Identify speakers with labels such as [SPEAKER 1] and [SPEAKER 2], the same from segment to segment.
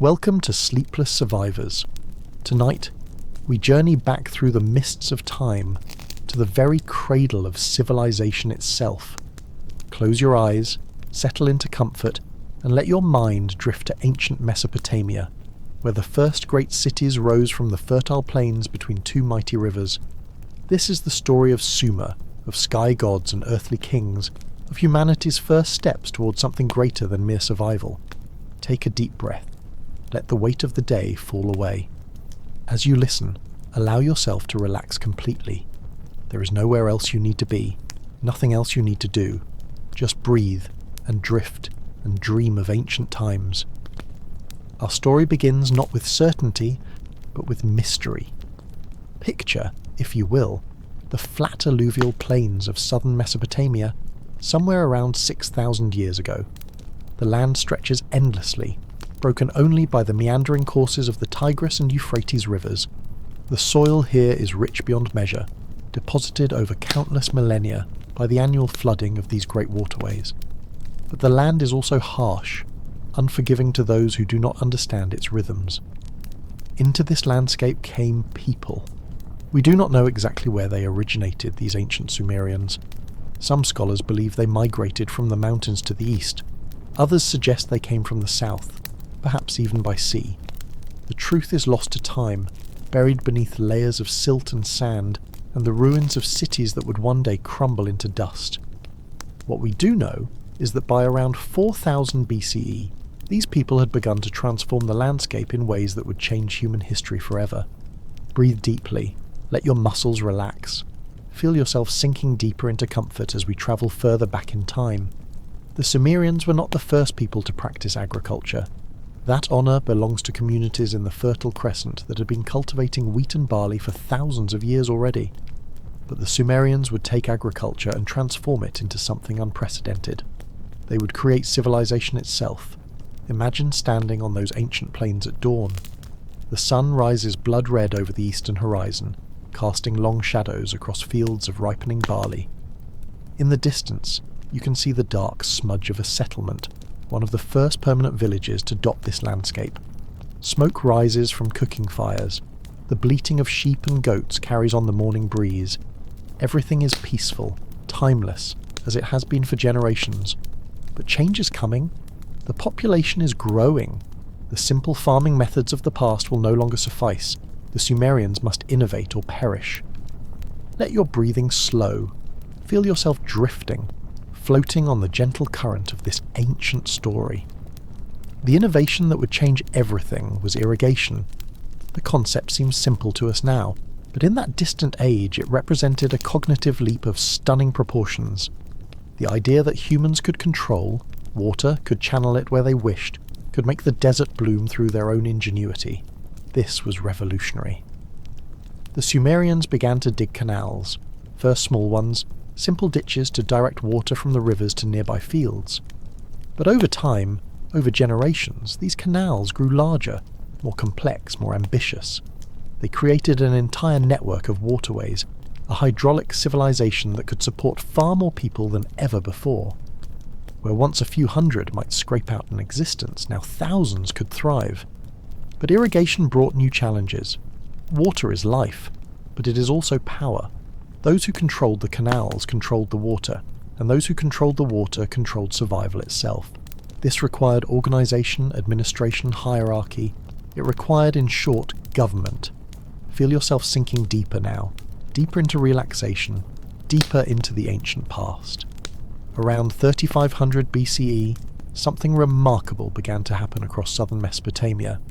[SPEAKER 1] Welcome to Sleepless Survivors. Tonight, we journey back through the mists of time to the very cradle of civilization itself. Close your eyes, settle into comfort, and let your mind drift to ancient Mesopotamia, where the first great cities rose from the fertile plains between two mighty rivers. This is the story of Sumer, of sky gods and earthly kings, of humanity's first steps towards something greater than mere survival. Take a deep breath. Let the weight of the day fall away. As you listen, allow yourself to relax completely. There is nowhere else you need to be, nothing else you need to do. Just breathe and drift and dream of ancient times. Our story begins not with certainty, but with mystery. Picture, if you will, the flat alluvial plains of southern Mesopotamia, somewhere around 6,000 years ago. The land stretches endlessly, broken only by the meandering courses of the Tigris and Euphrates rivers. The soil here is rich beyond measure, deposited over countless millennia by the annual flooding of these great waterways. But the land is also harsh, unforgiving to those who do not understand its rhythms. Into this landscape came people. We do not know exactly where they originated, these ancient Sumerians. Some scholars believe they migrated from the mountains to the east. Others suggest they came from the south, perhaps even by sea. The truth is lost to time, buried beneath layers of silt and sand, and the ruins of cities that would one day crumble into dust. What we do know is that by around 4000 BCE, these people had begun to transform the landscape in ways that would change human history forever. Breathe deeply, let your muscles relax. Feel yourself sinking deeper into comfort as we travel further back in time. The Sumerians were not the first people to practice agriculture. That honour belongs to communities in the Fertile Crescent that had been cultivating wheat and barley for thousands of years already. But the Sumerians would take agriculture and transform it into something unprecedented. They would create civilization itself. Imagine standing on those ancient plains at dawn. The sun rises blood red over the eastern horizon, casting long shadows across fields of ripening barley. In the distance, you can see the dark smudge of a settlement, one of the first permanent villages to dot this landscape. Smoke rises from cooking fires. The bleating of sheep and goats carries on the morning breeze. Everything is peaceful, timeless, as it has been for generations. But change is coming. The population is growing. The simple farming methods of the past will no longer suffice. The Sumerians must innovate or perish. Let your breathing slow. Feel yourself drifting, floating on the gentle current of this ancient story. The innovation that would change everything was irrigation. The concept seems simple to us now, but in that distant age it represented a cognitive leap of stunning proportions. The idea that humans could control water, could channel it where they wished, could make the desert bloom through their own ingenuity. This was revolutionary. The Sumerians began to dig canals, first small ones, simple ditches to direct water from the rivers to nearby fields. But over time, over generations, these canals grew larger, more complex, more ambitious. They created an entire network of waterways, a hydraulic civilization that could support far more people than ever before. Where once a few hundred might scrape out an existence, now thousands could thrive. But irrigation brought new challenges. Water is life, but it is also power. Those who controlled the canals controlled the water, and those who controlled the water controlled survival itself. This required organization, administration, hierarchy. It required, in short, government. Feel yourself sinking deeper now, deeper into relaxation, deeper into the ancient past. Around 3500 BCE, something remarkable began to happen across southern Mesopotamia.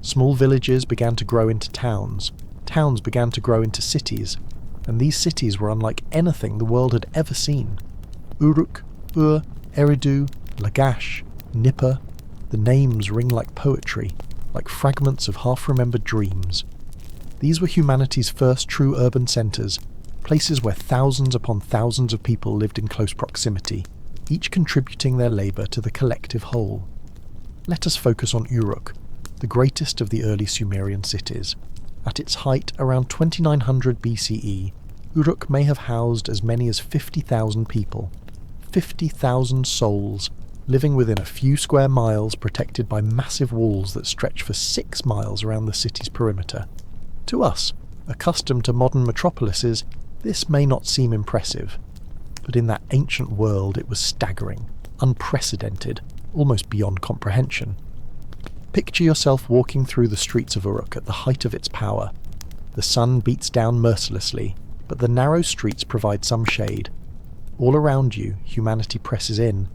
[SPEAKER 1] Small villages began to grow into towns, towns began to grow into cities, and these cities were unlike anything the world had ever seen. Uruk, Ur, Eridu, Lagash, Nippur, the names ring like poetry, like fragments of half-remembered dreams. These were humanity's first true urban centres, places where thousands upon thousands of people lived in close proximity, each contributing their labour to the collective whole. Let us focus on Uruk, the greatest of the early Sumerian cities. At its height, around 2900 BCE, Uruk may have housed as many as 50,000 people. 50,000 souls, living within a few square miles protected by massive walls that stretch for 6 miles around the city's perimeter. To us, accustomed to modern metropolises, this may not seem impressive, but in that ancient world it was staggering, unprecedented, almost beyond comprehension. Picture yourself walking through the streets of Uruk at the height of its power. The sun beats down mercilessly, but the narrow streets provide some shade. All around you, humanity presses in.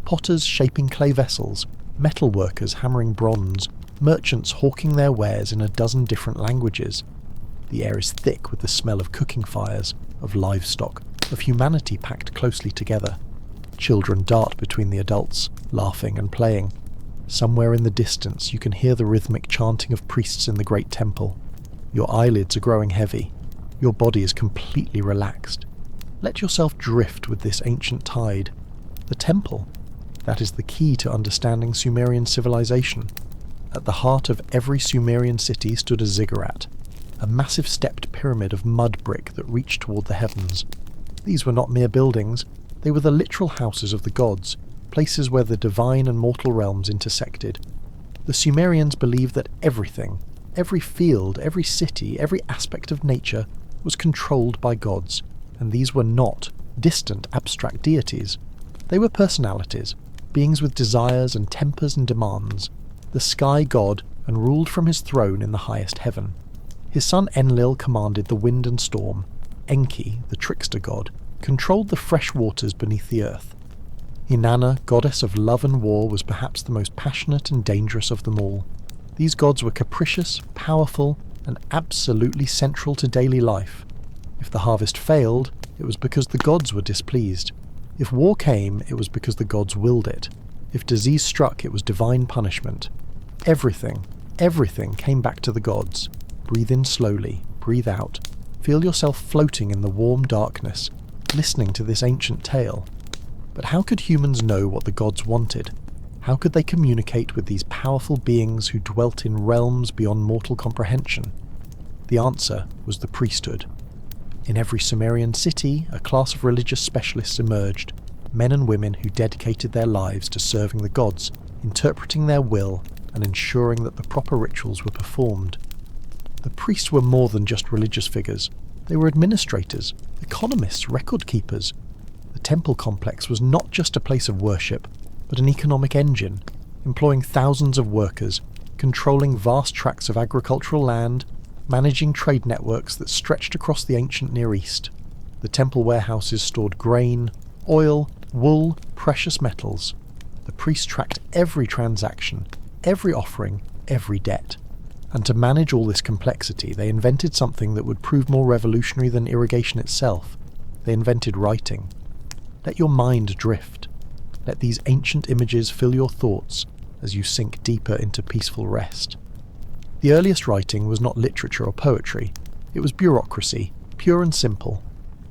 [SPEAKER 1] Potters shaping clay vessels, metal workers hammering bronze, merchants hawking their wares in a dozen different languages. The air is thick with the smell of cooking fires, of livestock, of humanity packed closely together. Children dart between the adults, laughing and playing. Somewhere in the distance you can hear the rhythmic chanting of priests in the great temple. Your eyelids are growing heavy. Your body is completely relaxed. Let yourself drift with this ancient tide. The temple, that is the key to understanding Sumerian civilization. At the heart of every Sumerian city stood a ziggurat, a massive stepped pyramid of mud brick that reached toward the heavens. These were not mere buildings, they were the literal houses of the gods, places where the divine and mortal realms intersected. The Sumerians believed that everything, every field, every city, every aspect of nature was controlled by gods, and these were not distant, abstract deities. They were personalities, beings with desires and tempers and demands. The sky god and ruled from his throne in the highest heaven. His son Enlil commanded the wind and storm. Enki, the trickster god, controlled the fresh waters beneath the earth. Inanna, goddess of love and war, was perhaps the most passionate and dangerous of them all. These gods were capricious, powerful, and absolutely central to daily life. If the harvest failed, it was because the gods were displeased. If war came, it was because the gods willed it. If disease struck, it was divine punishment. Everything came back to the gods. Breathe in slowly, breathe out. Feel yourself floating in the warm darkness, listening to this ancient tale. But how could humans know what the gods wanted? How could they communicate with these powerful beings who dwelt in realms beyond mortal comprehension? The answer was the priesthood. In every Sumerian city, a class of religious specialists emerged, men and women who dedicated their lives to serving the gods, interpreting their will, and ensuring that the proper rituals were performed. The priests were more than just religious figures. They were administrators, economists, record keepers. The temple complex was not just a place of worship, but an economic engine, employing thousands of workers, controlling vast tracts of agricultural land, managing trade networks that stretched across the ancient Near East. The temple warehouses stored grain, oil, wool, precious metals. The priests tracked every transaction, every offering, every debt. And to manage all this complexity, they invented something that would prove more revolutionary than irrigation itself. They invented writing. Let your mind drift. Let these ancient images fill your thoughts as you sink deeper into peaceful rest. The earliest writing was not literature or poetry. It was bureaucracy, pure and simple.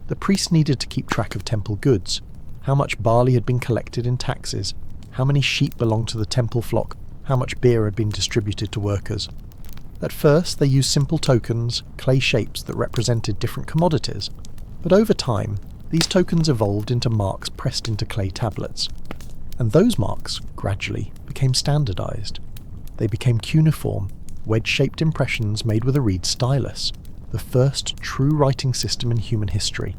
[SPEAKER 1] The priests needed to keep track of temple goods, how much barley had been collected in taxes, how many sheep belonged to the temple flock, how much beer had been distributed to workers. At first, they used simple tokens, clay shapes that represented different commodities, but over time, these tokens evolved into marks pressed into clay tablets. And those marks, gradually, became standardized. They became cuneiform, wedge-shaped impressions made with a reed stylus, the first true writing system in human history.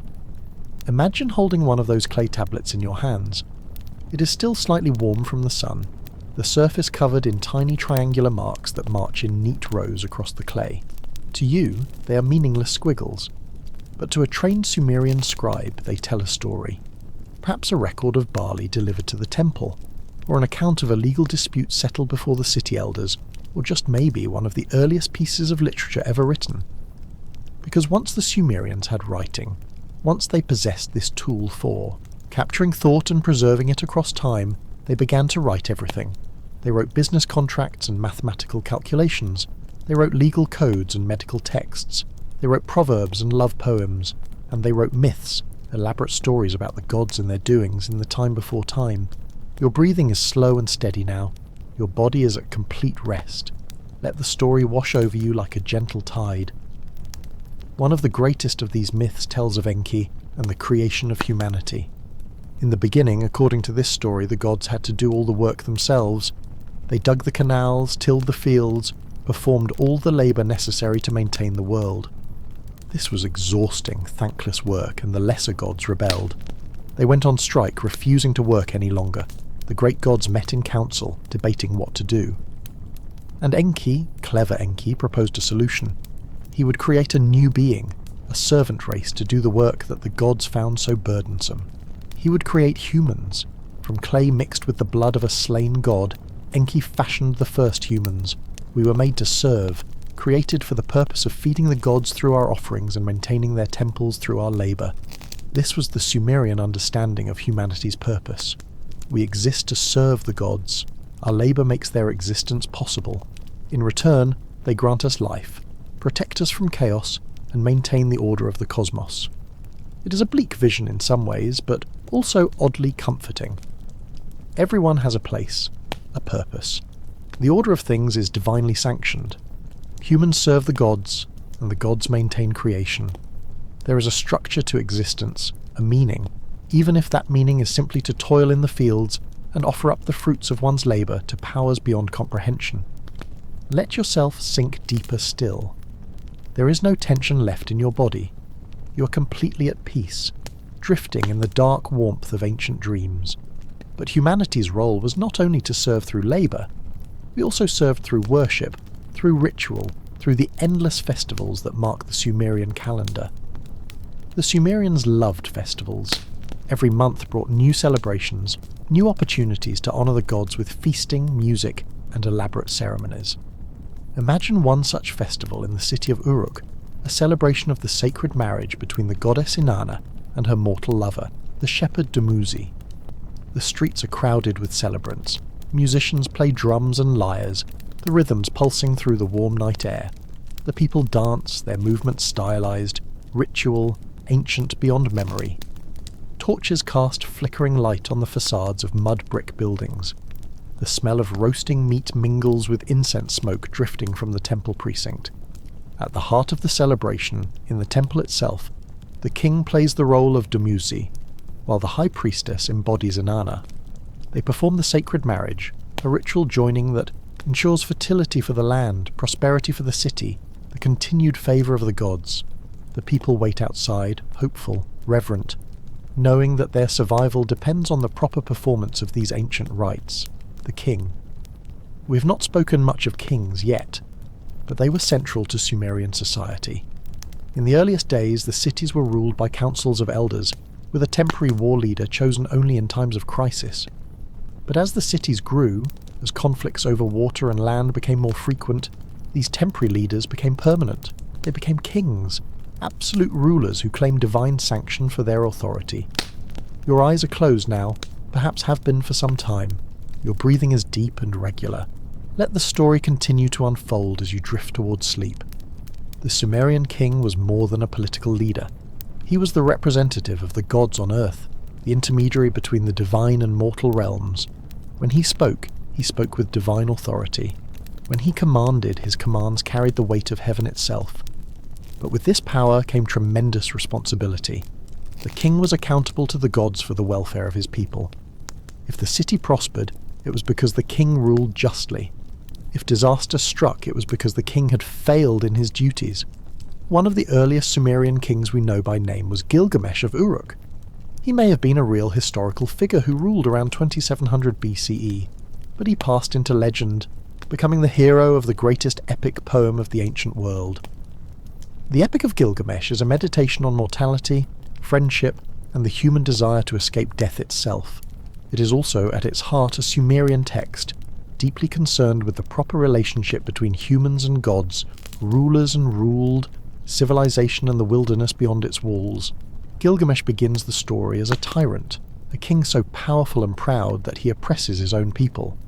[SPEAKER 1] Imagine holding one of those clay tablets in your hands. It is still slightly warm from the sun, the surface covered in tiny triangular marks that march in neat rows across the clay. To you, they are meaningless squiggles. But to a trained Sumerian scribe, they tell a story. Perhaps a record of barley delivered to the temple, or an account of a legal dispute settled before the city elders, or just maybe one of the earliest pieces of literature ever written. Because once the Sumerians had writing, once they possessed this tool for capturing thought and preserving it across time, they began to write everything. They wrote business contracts and mathematical calculations. They wrote legal codes and medical texts. They wrote proverbs and love poems. And they wrote myths, elaborate stories about the gods and their doings in the time before time. Your breathing is slow and steady now. Your body is at complete rest. Let the story wash over you like a gentle tide. One of the greatest of these myths tells of Enki and the creation of humanity. In the beginning, according to this story, the gods had to do all the work themselves. They dug the canals, tilled the fields, performed all the labour necessary to maintain the world. This was exhausting, thankless work, and the lesser gods rebelled. They went on strike, refusing to work any longer. The great gods met in council, debating what to do. And Enki, clever Enki, proposed a solution. He would create a new being, a servant race to do the work that the gods found so burdensome. He would create humans. From clay mixed with the blood of a slain god, Enki fashioned the first humans. We were made to serve, created for the purpose of feeding the gods through our offerings and maintaining their temples through our labour. This was the Sumerian understanding of humanity's purpose. We exist to serve the gods. Our labour makes their existence possible. In return, they grant us life, protect us from chaos, and maintain the order of the cosmos. It is a bleak vision in some ways, but also oddly comforting. Everyone has a place, a purpose. The order of things is divinely sanctioned. Humans serve the gods, and the gods maintain creation. There is a structure to existence, a meaning, even if that meaning is simply to toil in the fields and offer up the fruits of one's labour to powers beyond comprehension. Let yourself sink deeper still. There is no tension left in your body. You are completely at peace, drifting in the dark warmth of ancient dreams. But humanity's role was not only to serve through labour, we also served through worship, through ritual, through the endless festivals that mark the Sumerian calendar. The Sumerians loved festivals. Every month brought new celebrations, new opportunities to honour the gods with feasting, music, and elaborate ceremonies. Imagine one such festival in the city of Uruk, a celebration of the sacred marriage between the goddess Inanna and her mortal lover, the shepherd Dumuzi. The streets are crowded with celebrants. Musicians play drums and lyres, the rhythms pulsing through the warm night air. The people dance, their movements stylized, ritual, ancient beyond memory. Torches cast flickering light on the facades of mud brick buildings. The smell of roasting meat mingles with incense smoke drifting from the temple precinct. At the heart of the celebration, in the temple itself, the king plays the role of Dumuzi, while the high priestess embodies Inanna. They perform the sacred marriage, a ritual joining that ensures fertility for the land, prosperity for the city, the continued favour of the gods. The people wait outside, hopeful, reverent, knowing that their survival depends on the proper performance of these ancient rites. The king. We have not spoken much of kings yet, but they were central to Sumerian society. In the earliest days, the cities were ruled by councils of elders, with a temporary war leader chosen only in times of crisis. But as the cities grew, as conflicts over water and land became more frequent, these temporary leaders became permanent. They became kings, absolute rulers who claimed divine sanction for their authority. Your eyes are closed now, perhaps have been for some time. Your breathing is deep and regular. Let the story continue to unfold as you drift towards sleep. The Sumerian king was more than a political leader. He was the representative of the gods on earth, the intermediary between the divine and mortal realms. When he spoke with divine authority. When he commanded, his commands carried the weight of heaven itself. But with this power came tremendous responsibility. The king was accountable to the gods for the welfare of his people. If the city prospered, it was because the king ruled justly. If disaster struck, it was because the king had failed in his duties. One of the earliest Sumerian kings we know by name was Gilgamesh of Uruk. He may have been a real historical figure who ruled around 2700 BCE, but he passed into legend, becoming the hero of the greatest epic poem of the ancient world. The Epic of Gilgamesh is a meditation on mortality, friendship, and the human desire to escape death itself. It is also, at its heart, a Sumerian text, deeply concerned with the proper relationship between humans and gods, rulers and ruled, civilization and the wilderness beyond its walls. Gilgamesh begins the story as a tyrant, a king so powerful and proud that he oppresses his own people.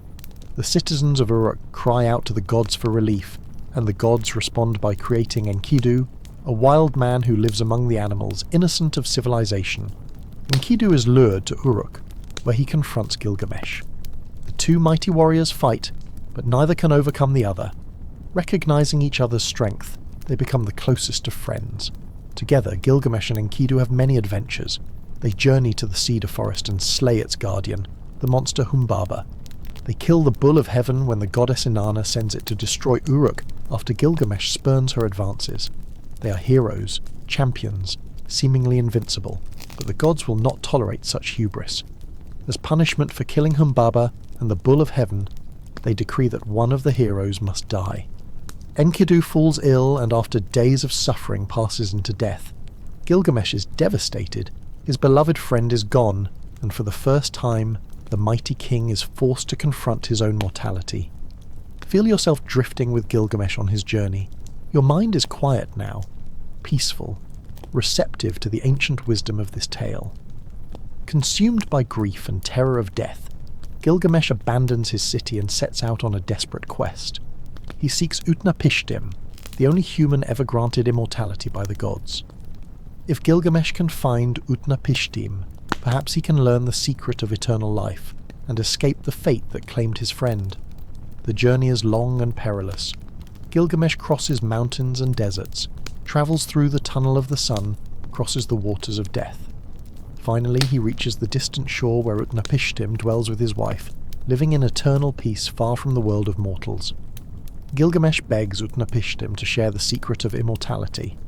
[SPEAKER 1] The citizens of Uruk cry out to the gods for relief, and the gods respond by creating Enkidu, a wild man who lives among the animals, innocent of civilization. Enkidu is lured to Uruk, where he confronts Gilgamesh. The two mighty warriors fight, but neither can overcome the other. Recognizing each other's strength, they become the closest of friends. Together, Gilgamesh and Enkidu have many adventures. They journey to the cedar forest and slay its guardian, the monster Humbaba. They kill the bull of heaven when the goddess Inanna sends it to destroy Uruk after Gilgamesh spurns her advances. They are heroes, champions, seemingly invincible, but the gods will not tolerate such hubris. As punishment for killing Humbaba and the bull of heaven, they decree that one of the heroes must die. Enkidu falls ill and after days of suffering passes into death. Gilgamesh is devastated. His beloved friend is gone, and for the first time, the mighty king is forced to confront his own mortality. Feel yourself drifting with Gilgamesh on his journey. Your mind is quiet now, peaceful, receptive to the ancient wisdom of this tale. Consumed by grief and terror of death, Gilgamesh abandons his city and sets out on a desperate quest. He seeks Utnapishtim, the only human ever granted immortality by the gods. If Gilgamesh can find Utnapishtim, perhaps he can learn the secret of eternal life and escape the fate that claimed his friend. The journey is long and perilous. Gilgamesh crosses mountains and deserts, travels through the tunnel of the sun, crosses the waters of death. Finally, he reaches the distant shore where Utnapishtim dwells with his wife, living in eternal peace far from the world of mortals. Gilgamesh begs Utnapishtim to share the secret of immortality.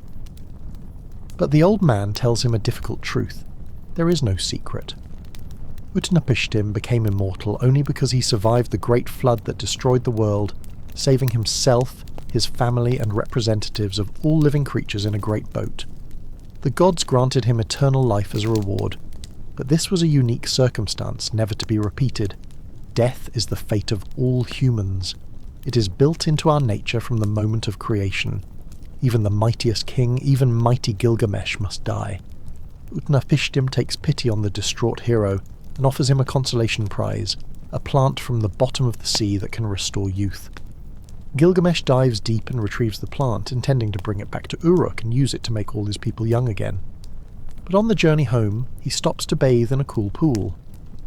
[SPEAKER 1] But the old man tells him a difficult truth. There is no secret. Utnapishtim became immortal only because he survived the great flood that destroyed the world, saving himself, his family, and representatives of all living creatures in a great boat. The gods granted him eternal life as a reward, but this was a unique circumstance never to be repeated. Death is the fate of all humans. It is built into our nature from the moment of creation. Even the mightiest king, even mighty Gilgamesh, must die. Utnapishtim takes pity on the distraught hero and offers him a consolation prize, a plant from the bottom of the sea that can restore youth. Gilgamesh dives deep and retrieves the plant, intending to bring it back to Uruk and use it to make all his people young again. But on the journey home, he stops to bathe in a cool pool.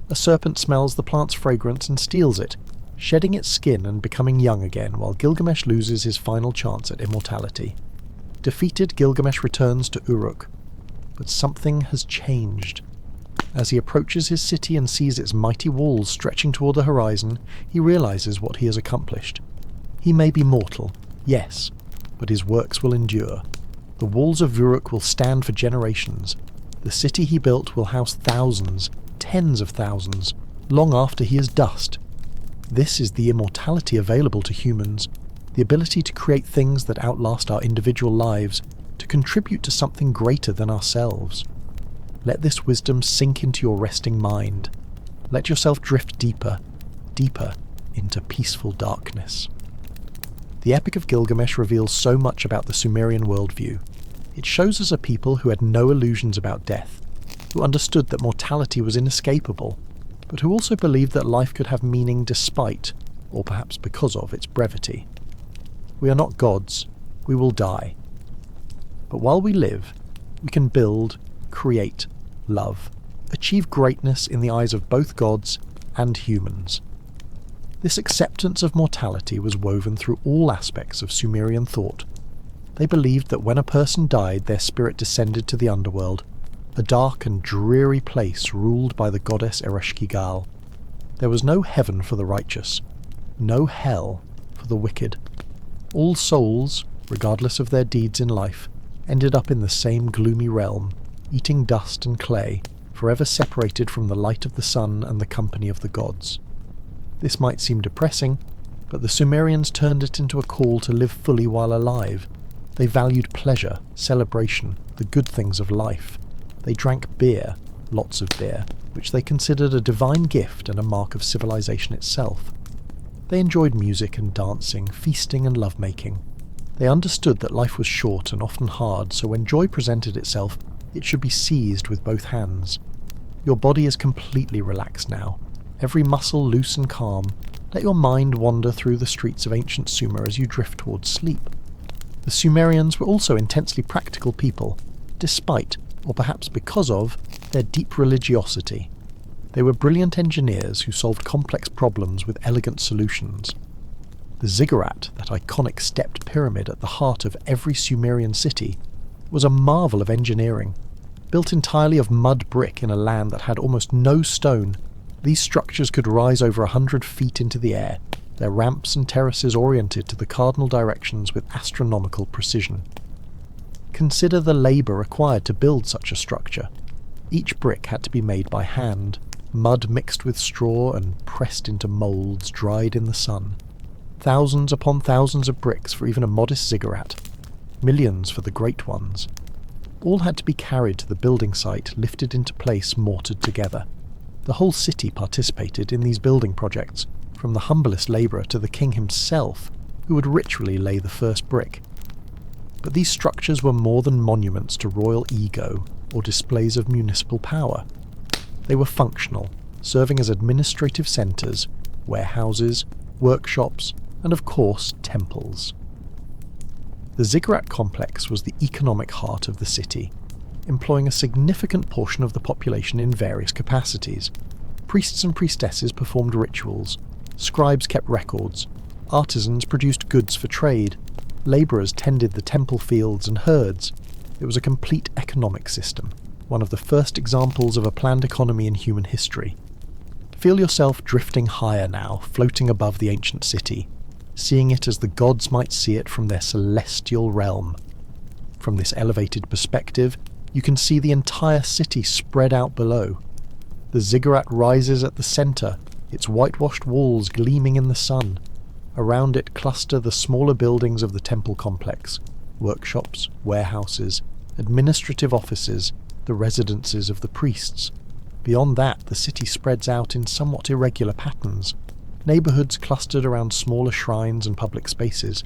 [SPEAKER 1] A serpent smells the plant's fragrance and steals it, shedding its skin and becoming young again, while Gilgamesh loses his final chance at immortality. Defeated, Gilgamesh returns to Uruk, but something has changed. As he approaches his city and sees its mighty walls stretching toward the horizon, he realizes what he has accomplished. He may be mortal, yes, but his works will endure. The walls of Uruk will stand for generations. The city he built will house thousands, tens of thousands, long after he is dust. This is the immortality available to humans, the ability to create things that outlast our individual lives, to contribute to something greater than ourselves. Let this wisdom sink into your resting mind. Let yourself drift deeper, deeper into peaceful darkness. The Epic of Gilgamesh reveals so much about the Sumerian worldview. It shows us a people who had no illusions about death, who understood that mortality was inescapable, but who also believed that life could have meaning despite, or perhaps because of, its brevity. We are not gods, we will die. But while we live, we can build, create, love, achieve greatness in the eyes of both gods and humans. This acceptance of mortality was woven through all aspects of Sumerian thought. They believed that when a person died, their spirit descended to the underworld, a dark and dreary place ruled by the goddess Ereshkigal. There was no heaven for the righteous, no hell for the wicked. All souls, regardless of their deeds in life, ended up in the same gloomy realm, eating dust and clay, forever separated from the light of the sun and the company of the gods. This might seem depressing, but the Sumerians turned it into a call to live fully while alive. They valued pleasure, celebration, the good things of life. They drank beer, lots of beer, which they considered a divine gift and a mark of civilization itself. They enjoyed music and dancing, feasting and lovemaking. They understood that life was short and often hard, so when joy presented itself, it should be seized with both hands. Your body is completely relaxed now, every muscle loose and calm. Let your mind wander through the streets of ancient Sumer as you drift towards sleep. The Sumerians were also intensely practical people, despite, or perhaps because of, their deep religiosity. They were brilliant engineers who solved complex problems with elegant solutions. The ziggurat, that iconic stepped pyramid at the heart of every Sumerian city, was a marvel of engineering. Built entirely of mud brick in a land that had almost no stone, these structures could rise over 100 feet into the air, their ramps and terraces oriented to the cardinal directions with astronomical precision. Consider the labour required to build such a structure. Each brick had to be made by hand, mud mixed with straw and pressed into moulds dried in the sun. Thousands upon thousands of bricks for even a modest ziggurat, millions for the great ones. All had to be carried to the building site, lifted into place, mortared together. The whole city participated in these building projects, from the humblest labourer to the king himself, who would ritually lay the first brick. But these structures were more than monuments to royal ego or displays of municipal power. They were functional, serving as administrative centres, warehouses, workshops, and of course temples. The ziggurat complex was the economic heart of the city, employing a significant portion of the population in various capacities. Priests and priestesses performed rituals, scribes kept records, artisans produced goods for trade, labourers tended the temple fields and herds. It was a complete economic system, one of the first examples of a planned economy in human history. Feel yourself drifting higher now, floating above the ancient city, seeing it as the gods might see it from their celestial realm. From this elevated perspective, you can see the entire city spread out below. The ziggurat rises at the centre, its whitewashed walls gleaming in the sun. Around it cluster the smaller buildings of the temple complex, workshops, warehouses, administrative offices, the residences of the priests. Beyond that, the city spreads out in somewhat irregular patterns, neighbourhoods clustered around smaller shrines and public spaces.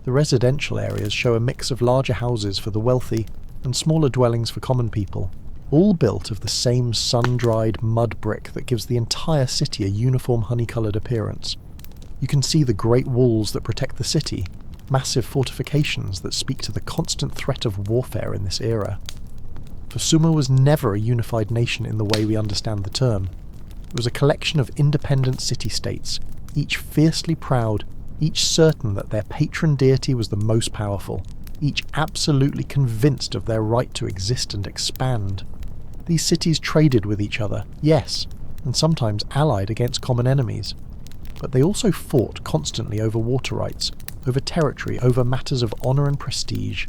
[SPEAKER 1] The residential areas show a mix of larger houses for the wealthy and smaller dwellings for common people, all built of the same sun-dried mud brick that gives the entire city a uniform honey-coloured appearance. You can see the great walls that protect the city, massive fortifications that speak to the constant threat of warfare in this era. For Sumer was never a unified nation in the way we understand the term. It was a collection of independent city-states, each fiercely proud, each certain that their patron deity was the most powerful, each absolutely convinced of their right to exist and expand. These cities traded with each other, yes, and sometimes allied against common enemies. But they also fought constantly over water rights, over territory, over matters of honour and prestige.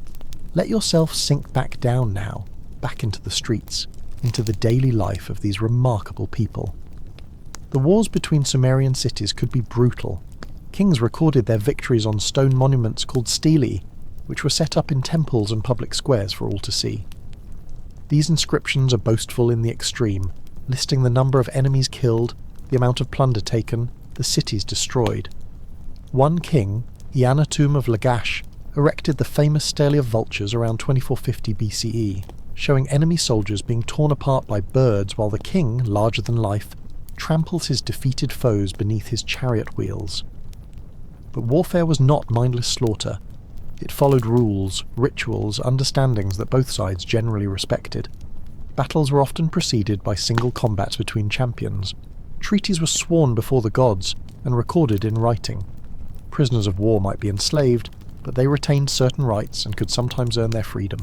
[SPEAKER 1] Let yourself sink back down now, back into the streets, into the daily life of these remarkable people. The wars between Sumerian cities could be brutal. Kings recorded their victories on stone monuments called stelae, which were set up in temples and public squares for all to see. These inscriptions are boastful in the extreme, listing the number of enemies killed, the amount of plunder taken, the cities destroyed. One king, Eannatum of Lagash, erected the famous stele of vultures around 2450 BCE, showing enemy soldiers being torn apart by birds while the king, larger than life, tramples his defeated foes beneath his chariot wheels. But warfare was not mindless slaughter. It followed rules, rituals, understandings that both sides generally respected. Battles were often preceded by single combats between champions. Treaties were sworn before the gods and recorded in writing. Prisoners of war might be enslaved, but they retained certain rights and could sometimes earn their freedom.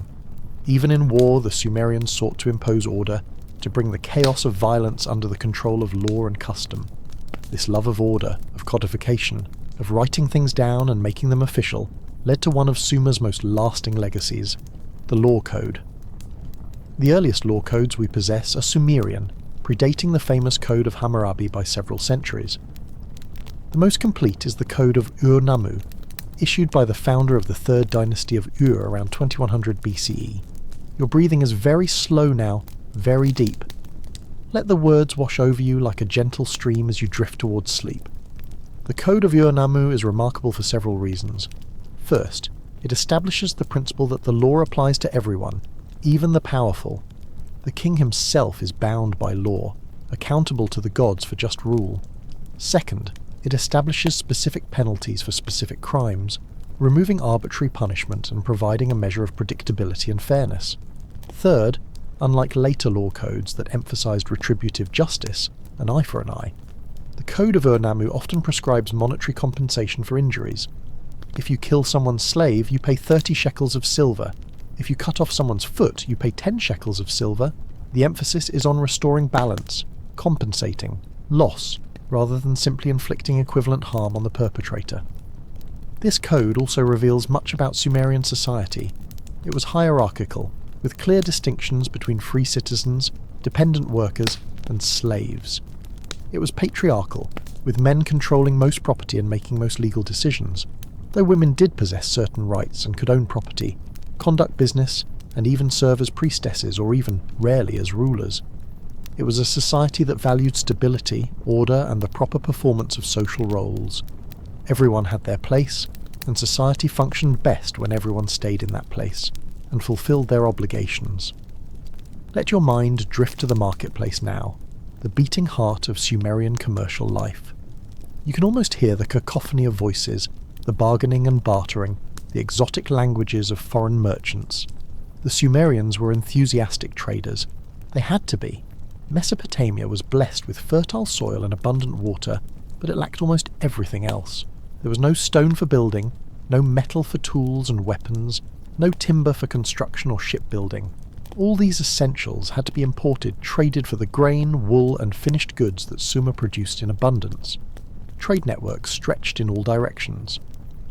[SPEAKER 1] Even in war, the Sumerians sought to impose order, to bring the chaos of violence under the control of law and custom. This love of order, of codification, of writing things down and making them official, led to one of Sumer's most lasting legacies, the Law Code. The earliest law codes we possess are Sumerian, predating the famous Code of Hammurabi by several centuries. The most complete is the Code of Ur-Nammu, issued by the founder of the third dynasty of Ur around 2100 BCE. Your breathing is very slow now, very deep. Let the words wash over you like a gentle stream as you drift towards sleep. The Code of Ur-Nammu is remarkable for several reasons. First, it establishes the principle that the law applies to everyone, even the powerful. The king himself is bound by law, accountable to the gods for just rule. Second, it establishes specific penalties for specific crimes, removing arbitrary punishment and providing a measure of predictability and fairness. Third, unlike later law codes that emphasized retributive justice, an eye for an eye, the Code of Ur-Nammu often prescribes monetary compensation for injuries. If you kill someone's slave, you pay 30 shekels of silver. If you cut off someone's foot, you pay 10 shekels of silver. The emphasis is on restoring balance, compensating, loss, rather than simply inflicting equivalent harm on the perpetrator. This code also reveals much about Sumerian society. It was hierarchical, with clear distinctions between free citizens, dependent workers, and slaves. It was patriarchal, with men controlling most property and making most legal decisions, though women did possess certain rights and could own property, conduct business, and even serve as priestesses or even, rarely, as rulers. It was a society that valued stability, order, and the proper performance of social roles. Everyone had their place, and society functioned best when everyone stayed in that place and fulfilled their obligations. Let your mind drift to the marketplace now, the beating heart of Sumerian commercial life. You can almost hear the cacophony of voices, the bargaining and bartering, the exotic languages of foreign merchants. The Sumerians were enthusiastic traders. They had to be. Mesopotamia was blessed with fertile soil and abundant water, but it lacked almost everything else. There was no stone for building, no metal for tools and weapons, no timber for construction or shipbuilding. All these essentials had to be imported, traded for the grain, wool, and finished goods that Sumer produced in abundance. Trade networks stretched in all directions.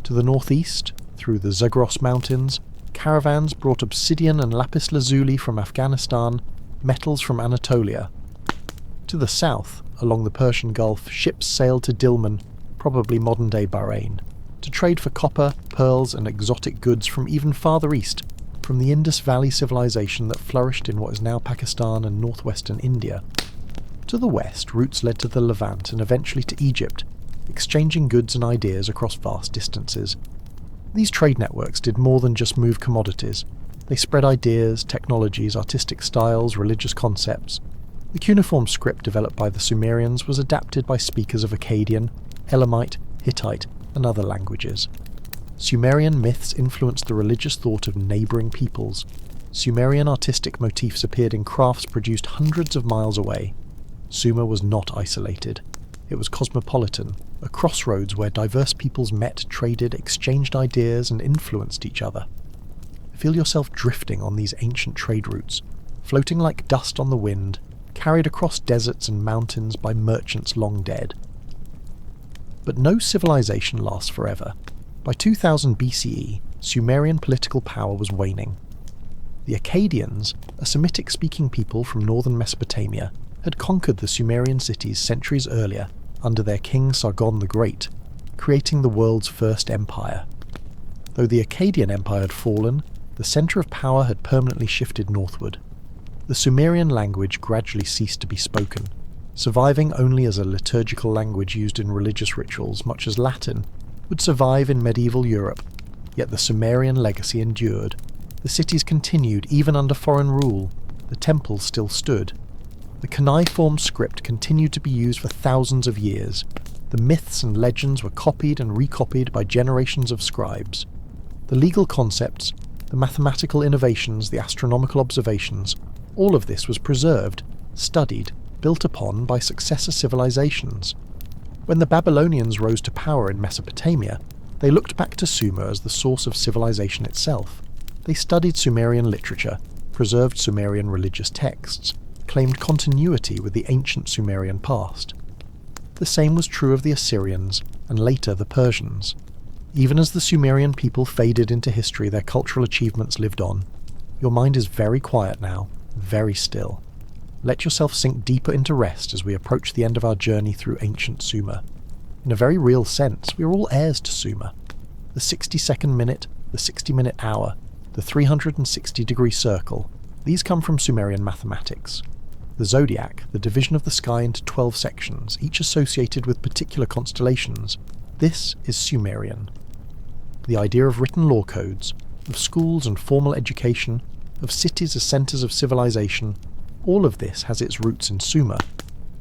[SPEAKER 1] To the northeast, through the Zagros Mountains, caravans brought obsidian and lapis lazuli from Afghanistan, metals from Anatolia. To the south, along the Persian Gulf, ships sailed to Dilmun, probably modern-day Bahrain, to trade for copper, pearls, and exotic goods from even farther east, from the Indus Valley civilization that flourished in what is now Pakistan and northwestern India. To the west, routes led to the Levant and eventually to Egypt, exchanging goods and ideas across vast distances. These trade networks did more than just move commodities. They spread ideas, technologies, artistic styles, religious concepts. The cuneiform script developed by the Sumerians was adapted by speakers of Akkadian, Elamite, Hittite, and other languages. Sumerian myths influenced the religious thought of neighbouring peoples. Sumerian artistic motifs appeared in crafts produced hundreds of miles away. Sumer was not isolated. It was cosmopolitan, a crossroads where diverse peoples met, traded, exchanged ideas, and influenced each other. Feel yourself drifting on these ancient trade routes, floating like dust on the wind, carried across deserts and mountains by merchants long dead. But no civilization lasts forever. By 2000 BCE, Sumerian political power was waning. The Akkadians, a Semitic-speaking people from northern Mesopotamia, had conquered the Sumerian cities centuries earlier under their king Sargon the Great, creating the world's first empire. Though the Akkadian Empire had fallen, the centre of power had permanently shifted northward. The Sumerian language gradually ceased to be spoken, surviving only as a liturgical language used in religious rituals, much as Latin would survive in medieval Europe, yet the Sumerian legacy endured. The cities continued even under foreign rule. The temples still stood. The cuneiform script continued to be used for thousands of years. The myths and legends were copied and recopied by generations of scribes. The legal concepts, the mathematical innovations, the astronomical observations, all of this was preserved, studied, built upon by successor civilizations. When the Babylonians rose to power in Mesopotamia, they looked back to Sumer as the source of civilization itself. They studied Sumerian literature, preserved Sumerian religious texts, claimed continuity with the ancient Sumerian past. The same was true of the Assyrians, and later the Persians. Even as the Sumerian people faded into history, their cultural achievements lived on. Your mind is very quiet now, very still. Let yourself sink deeper into rest as we approach the end of our journey through ancient Sumer. In a very real sense, we are all heirs to Sumer. The 60-second minute, the 60-minute hour, the 360-degree circle, these come from Sumerian mathematics. The zodiac, the division of the sky into 12 sections, each associated with particular constellations, this is Sumerian. The idea of written law codes, of schools and formal education, of cities as centres of civilization, all of this has its roots in Sumer.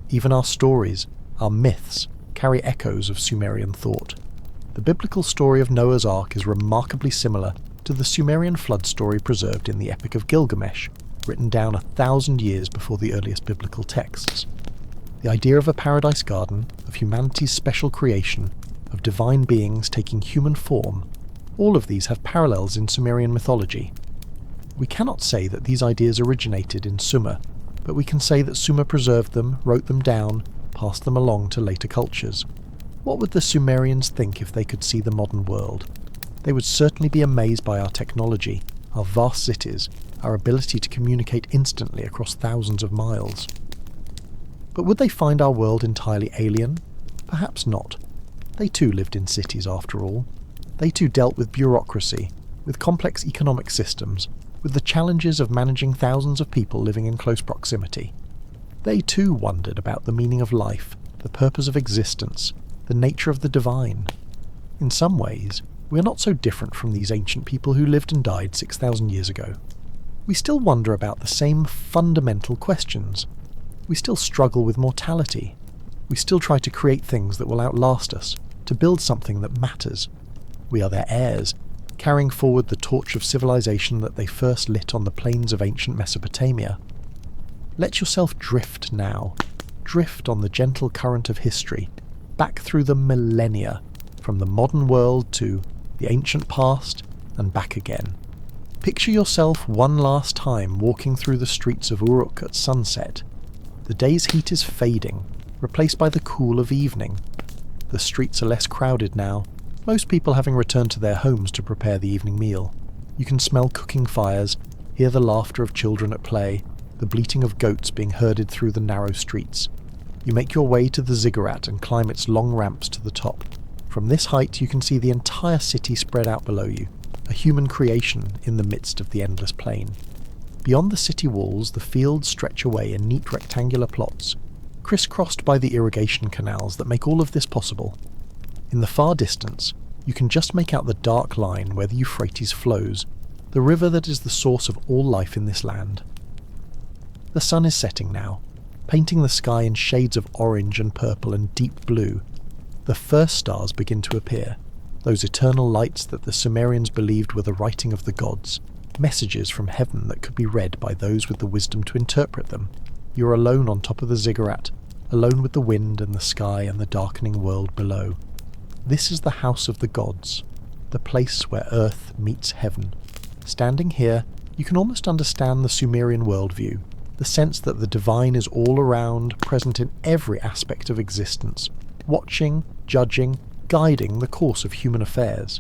[SPEAKER 1] Even our stories, our myths, carry echoes of Sumerian thought. The biblical story of Noah's Ark is remarkably similar to the Sumerian flood story preserved in the Epic of Gilgamesh, written down 1,000 years before the earliest biblical texts. The idea of a paradise garden, of humanity's special creation, of divine beings taking human form, all of these have parallels in Sumerian mythology. We cannot say that these ideas originated in Sumer, but we can say that Sumer preserved them, wrote them down, passed them along to later cultures. What would the Sumerians think if they could see the modern world? They would certainly be amazed by our technology, our vast cities, our ability to communicate instantly across thousands of miles. But would they find our world entirely alien? Perhaps not. They too lived in cities after all. They too dealt with bureaucracy, with complex economic systems, with the challenges of managing thousands of people living in close proximity. They too wondered about the meaning of life, the purpose of existence, the nature of the divine. In some ways, we are not so different from these ancient people who lived and died 6,000 years ago. We still wonder about the same fundamental questions. We still struggle with mortality. We still try to create things that will outlast us, to build something that matters. We are their heirs, carrying forward the torch of civilization that they first lit on the plains of ancient Mesopotamia. Let yourself drift now. Drift on the gentle current of history, back through the millennia, from the modern world to the ancient past and back again. Picture yourself one last time walking through the streets of Uruk at sunset. The day's heat is fading, replaced by the cool of evening. The streets are less crowded now, most people having returned to their homes to prepare the evening meal. You can smell cooking fires, hear the laughter of children at play, the bleating of goats being herded through the narrow streets. You make your way to the ziggurat and climb its long ramps to the top. From this height you can see the entire city spread out below you, a human creation in the midst of the endless plain. Beyond the city walls, the fields stretch away in neat rectangular plots, crisscrossed by the irrigation canals that make all of this possible. In the far distance, you can just make out the dark line where the Euphrates flows, the river that is the source of all life in this land. The sun is setting now, painting the sky in shades of orange and purple and deep blue. The first stars begin to appear, those eternal lights that the Sumerians believed were the writing of the gods, messages from heaven that could be read by those with the wisdom to interpret them. You're alone on top of the ziggurat, alone with the wind and the sky and the darkening world below. This is the house of the gods, the place where earth meets heaven. Standing here, you can almost understand the Sumerian worldview, the sense that the divine is all around, present in every aspect of existence, watching, judging, guiding the course of human affairs.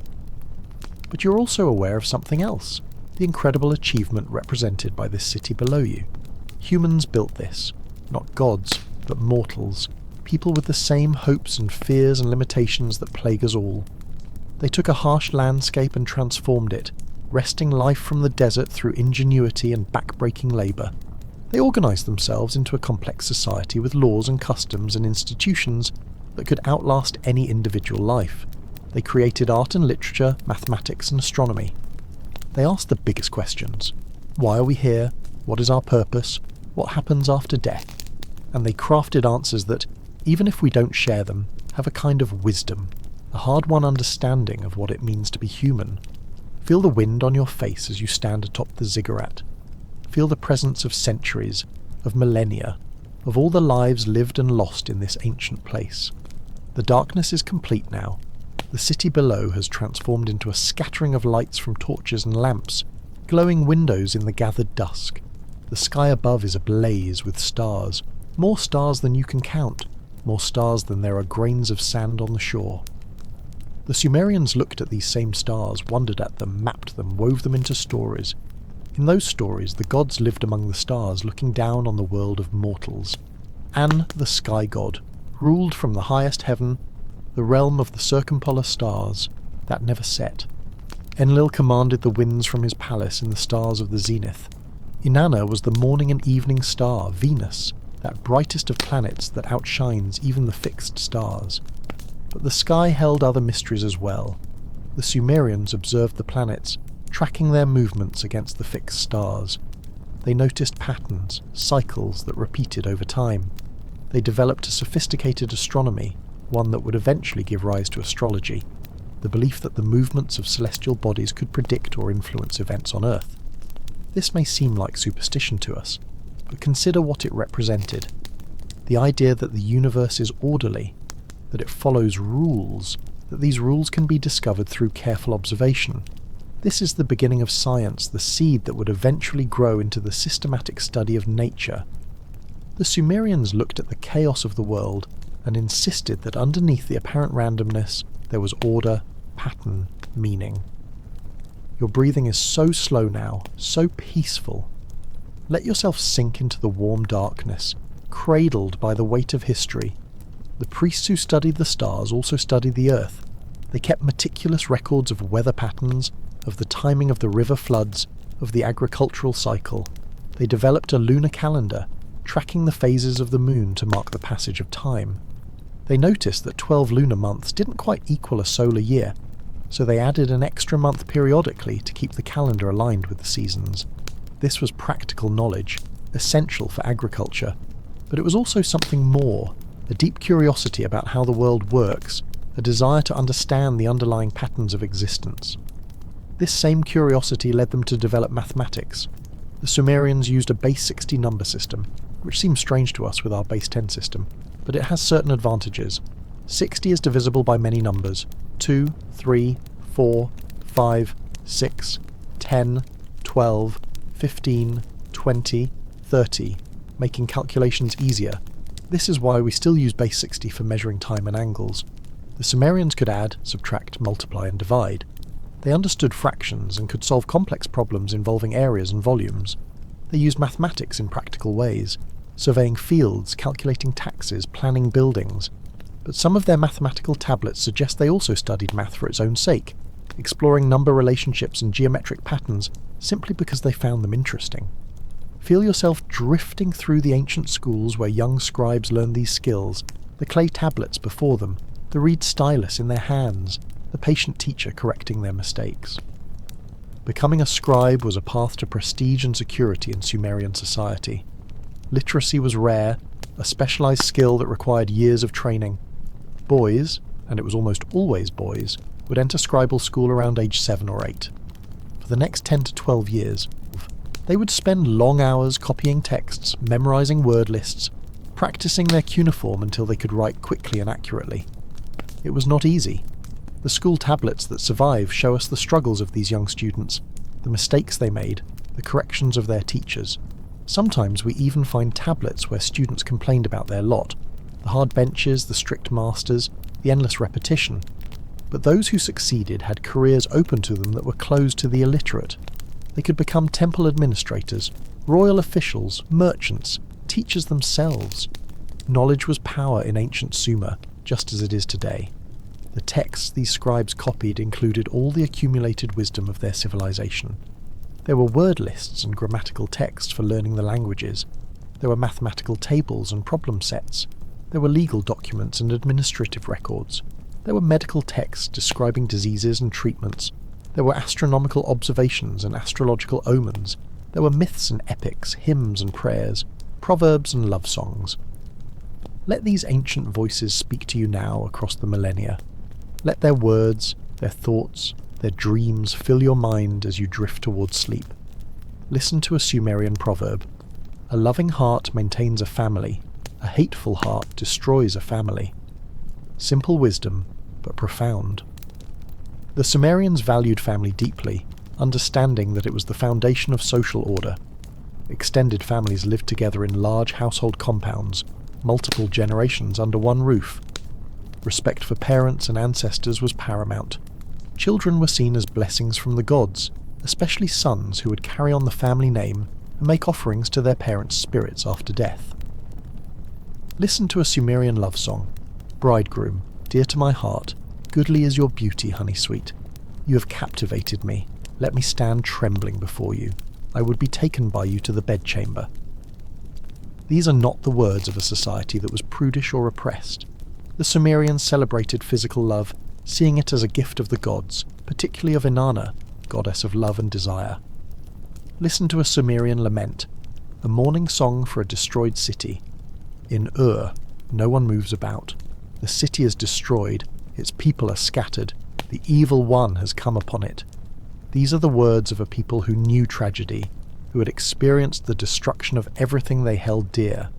[SPEAKER 1] But you're also aware of something else, the incredible achievement represented by this city below you. Humans built this, not gods, but mortals, people with the same hopes and fears and limitations that plague us all. They took a harsh landscape and transformed it, wresting life from the desert through ingenuity and back-breaking labour. They organised themselves into a complex society with laws and customs and institutions that could outlast any individual life. They created art and literature, mathematics and astronomy. They asked the biggest questions. Why are we here? What is our purpose? What happens after death? And they crafted answers that, even if we don't share them, have a kind of wisdom, a hard-won understanding of what it means to be human. Feel the wind on your face as you stand atop the ziggurat. Feel the presence of centuries, of millennia, of all the lives lived and lost in this ancient place. The darkness is complete now. The city below has transformed into a scattering of lights from torches and lamps, glowing windows in the gathered dusk. The sky above is ablaze with stars, more stars than you can count, more stars than there are grains of sand on the shore. The Sumerians looked at these same stars, wondered at them, mapped them, wove them into stories. In those stories, the gods lived among the stars, looking down on the world of mortals. An, the sky god, ruled from the highest heaven, the realm of the circumpolar stars that never set. Enlil commanded the winds from his palace in the stars of the zenith. Inanna was the morning and evening star, Venus, that brightest of planets that outshines even the fixed stars. But the sky held other mysteries as well. The Sumerians observed the planets, tracking their movements against the fixed stars. They noticed patterns, cycles that repeated over time. They developed a sophisticated astronomy, one that would eventually give rise to astrology, the belief that the movements of celestial bodies could predict or influence events on Earth. This may seem like superstition to us, but consider what it represented. The idea that the universe is orderly, that it follows rules, that these rules can be discovered through careful observation. This is the beginning of science, the seed that would eventually grow into the systematic study of nature. The Sumerians looked at the chaos of the world and insisted that underneath the apparent randomness there was order, pattern, meaning. Your breathing is so slow now, so peaceful. Let yourself sink into the warm darkness, cradled by the weight of history. The priests who studied the stars also studied the earth. They kept meticulous records of weather patterns, of the timing of the river floods, of the agricultural cycle. They developed a lunar calendar, tracking the phases of the moon to mark the passage of time. They noticed that 12 lunar months didn't quite equal a solar year, so they added an extra month periodically to keep the calendar aligned with the seasons. This was practical knowledge, essential for agriculture, but it was also something more, a deep curiosity about how the world works, a desire to understand the underlying patterns of existence. This same curiosity led them to develop mathematics. The Sumerians used a base 60 number system, which seems strange to us with our base 10 system, but it has certain advantages. 60 is divisible by many numbers: 2, 3, 4, 5, 6, 10, 12, 15, 20, 30, making calculations easier. This is why we still use base 60 for measuring time and angles. The Sumerians could add, subtract, multiply and divide. They understood fractions and could solve complex problems involving areas and volumes. They used mathematics in practical ways, surveying fields, calculating taxes, planning buildings. But some of their mathematical tablets suggest they also studied math for its own sake, exploring number relationships and geometric patterns simply because they found them interesting. Feel yourself drifting through the ancient schools where young scribes learned these skills, the clay tablets before them, the reed stylus in their hands, the patient teacher correcting their mistakes. Becoming a scribe was a path to prestige and security in Sumerian society. Literacy was rare, a specialized skill that required years of training. Boys, and it was almost always boys, would enter scribal school around age 7 or 8. For the next 10 to 12 years, they would spend long hours copying texts, memorizing word lists, practicing their cuneiform until they could write quickly and accurately. It was not easy. The school tablets that survive show us the struggles of these young students, the mistakes they made, the corrections of their teachers. Sometimes we even find tablets where students complained about their lot, the hard benches, the strict masters, the endless repetition. But those who succeeded had careers open to them that were closed to the illiterate. They could become temple administrators, royal officials, merchants, teachers themselves. Knowledge was power in ancient Sumer, just as it is today. The texts these scribes copied included all the accumulated wisdom of their civilization. There were word lists and grammatical texts for learning the languages. There were mathematical tables and problem sets. There were legal documents and administrative records. There were medical texts describing diseases and treatments. There were astronomical observations and astrological omens. There were myths and epics, hymns and prayers, proverbs and love songs. Let these ancient voices speak to you now across the millennia. Let their words, their thoughts, their dreams fill your mind as you drift towards sleep. Listen to a Sumerian proverb. A loving heart maintains a family. A hateful heart destroys a family. Simple wisdom, but profound. The Sumerians valued family deeply, understanding that it was the foundation of social order. Extended families lived together in large household compounds, multiple generations under one roof. Respect for parents and ancestors was paramount. Children were seen as blessings from the gods, especially sons who would carry on the family name and make offerings to their parents' spirits after death. Listen to a Sumerian love song. Bridegroom, dear to my heart, goodly is your beauty, honey sweet. You have captivated me. Let me stand trembling before you. I would be taken by you to the bedchamber. These are not the words of a society that was prudish or oppressed. The Sumerians celebrated physical love, seeing it as a gift of the gods, particularly of Inanna, goddess of love and desire. Listen to a Sumerian lament, a mourning song for a destroyed city. In Ur, no one moves about. The city is destroyed, its people are scattered, the evil one has come upon it. These are the words of a people who knew tragedy, who had experienced the destruction of everything they held dear.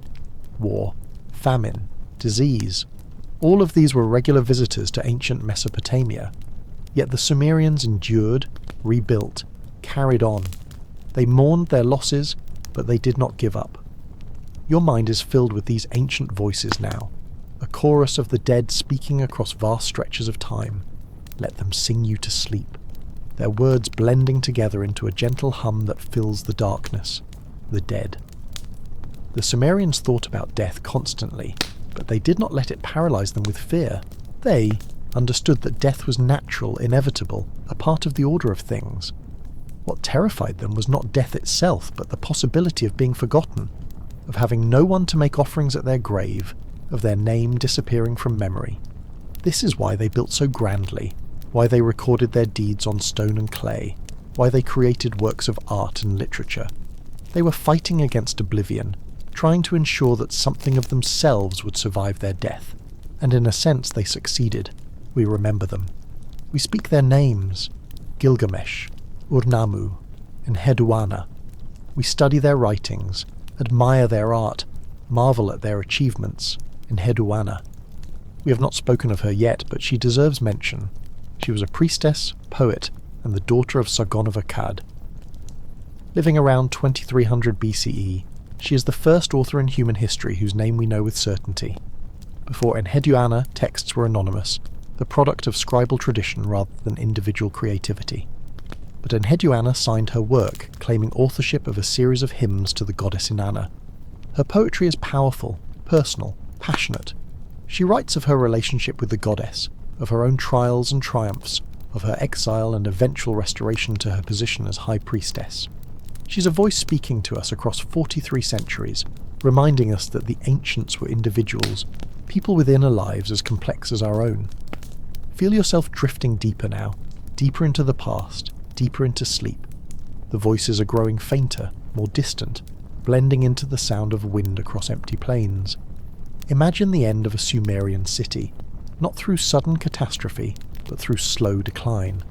[SPEAKER 1] War, famine, disease. All of these were regular visitors to ancient Mesopotamia. Yet the Sumerians endured, rebuilt, carried on. They mourned their losses, but they did not give up. Your mind is filled with these ancient voices now, a chorus of the dead speaking across vast stretches of time. Let them sing you to sleep, their words blending together into a gentle hum that fills the darkness, the dead. The Sumerians thought about death constantly, but they did not let it paralyze them with fear. They understood that death was natural, inevitable, a part of the order of things. What terrified them was not death itself, but the possibility of being forgotten, of having no one to make offerings at their grave, of their name disappearing from memory. This is why they built so grandly, why they recorded their deeds on stone and clay, why they created works of art and literature. They were fighting against oblivion, trying to ensure that something of themselves would survive their death, and in a sense they succeeded. We remember them. We speak their names, Gilgamesh, Urnamu, and Hedwana. We study their writings, admire their art, marvel at their achievements, in Hedwana. We have not spoken of her yet, but she deserves mention. She was a priestess, poet, and the daughter of Sargon of Akkad. Living around 2300 BCE, she is the first author in human history whose name we know with certainty. Before Enheduanna, texts were anonymous, the product of scribal tradition rather than individual creativity. But Enheduanna signed her work, claiming authorship of a series of hymns to the goddess Inanna. Her poetry is powerful, personal, passionate. She writes of her relationship with the goddess, of her own trials and triumphs, of her exile and eventual restoration to her position as high priestess. She's a voice speaking to us across 43 centuries, reminding us that the ancients were individuals, people with inner lives as complex as our own. Feel yourself drifting deeper now, deeper into the past, deeper into sleep. The voices are growing fainter, more distant, blending into the sound of wind across empty plains. Imagine the end of a Sumerian city, not through sudden catastrophe, but through slow decline.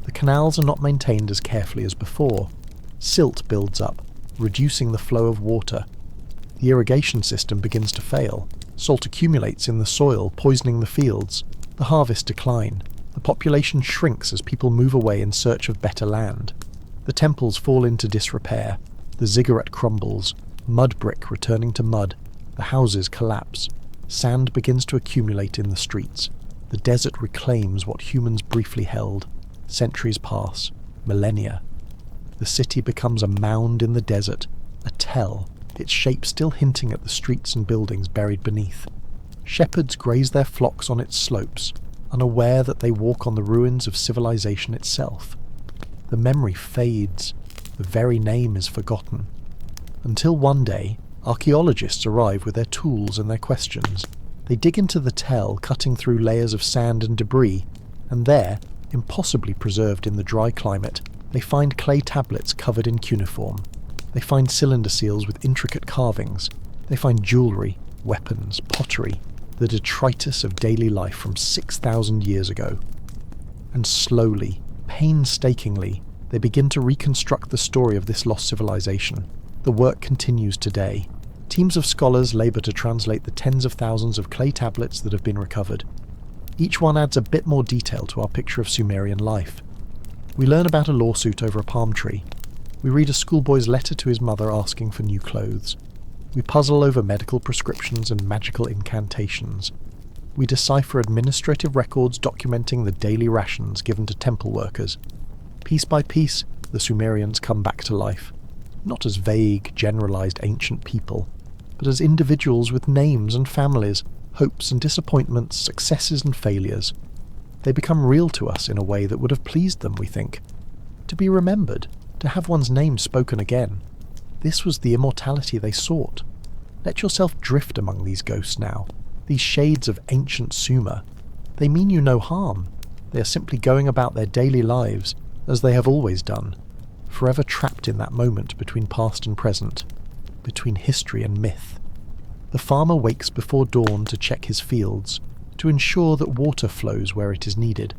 [SPEAKER 1] The canals are not maintained as carefully as before. Silt builds up, reducing the flow of water. The irrigation system begins to fail. Salt accumulates in the soil, poisoning the fields. The harvests decline. The population shrinks as people move away in search of better land. The temples fall into disrepair. The ziggurat crumbles. Mud brick returning to mud. The houses collapse. Sand begins to accumulate in the streets. The desert reclaims what humans briefly held. Centuries pass. Millennia. The city becomes a mound in the desert, a tell, its shape still hinting at the streets and buildings buried beneath. Shepherds graze their flocks on its slopes, unaware that they walk on the ruins of civilization itself. The memory fades, the very name is forgotten. Until one day, archaeologists arrive with their tools and their questions. They dig into the tell, cutting through layers of sand and debris, and there, impossibly preserved in the dry climate, they find clay tablets covered in cuneiform. They find cylinder seals with intricate carvings. They find jewellery, weapons, pottery, the detritus of daily life from 6,000 years ago. And slowly, painstakingly, they begin to reconstruct the story of this lost civilization. The work continues today. Teams of scholars labour to translate the tens of thousands of clay tablets that have been recovered. Each one adds a bit more detail to our picture of Sumerian life. We learn about a lawsuit over a palm tree. We read a schoolboy's letter to his mother asking for new clothes. We puzzle over medical prescriptions and magical incantations. We decipher administrative records documenting the daily rations given to temple workers. Piece by piece, the Sumerians come back to life, not as vague, generalized ancient people, but as individuals with names and families, hopes and disappointments, successes and failures. They become real to us in a way that would have pleased them, we think. To be remembered, to have one's name spoken again. This was the immortality they sought. Let yourself drift among these ghosts now, these shades of ancient Sumer. They mean you no harm. They are simply going about their daily lives, as they have always done, forever trapped in that moment between past and present, between history and myth. The farmer wakes before dawn to check his fields, to ensure that water flows where it is needed.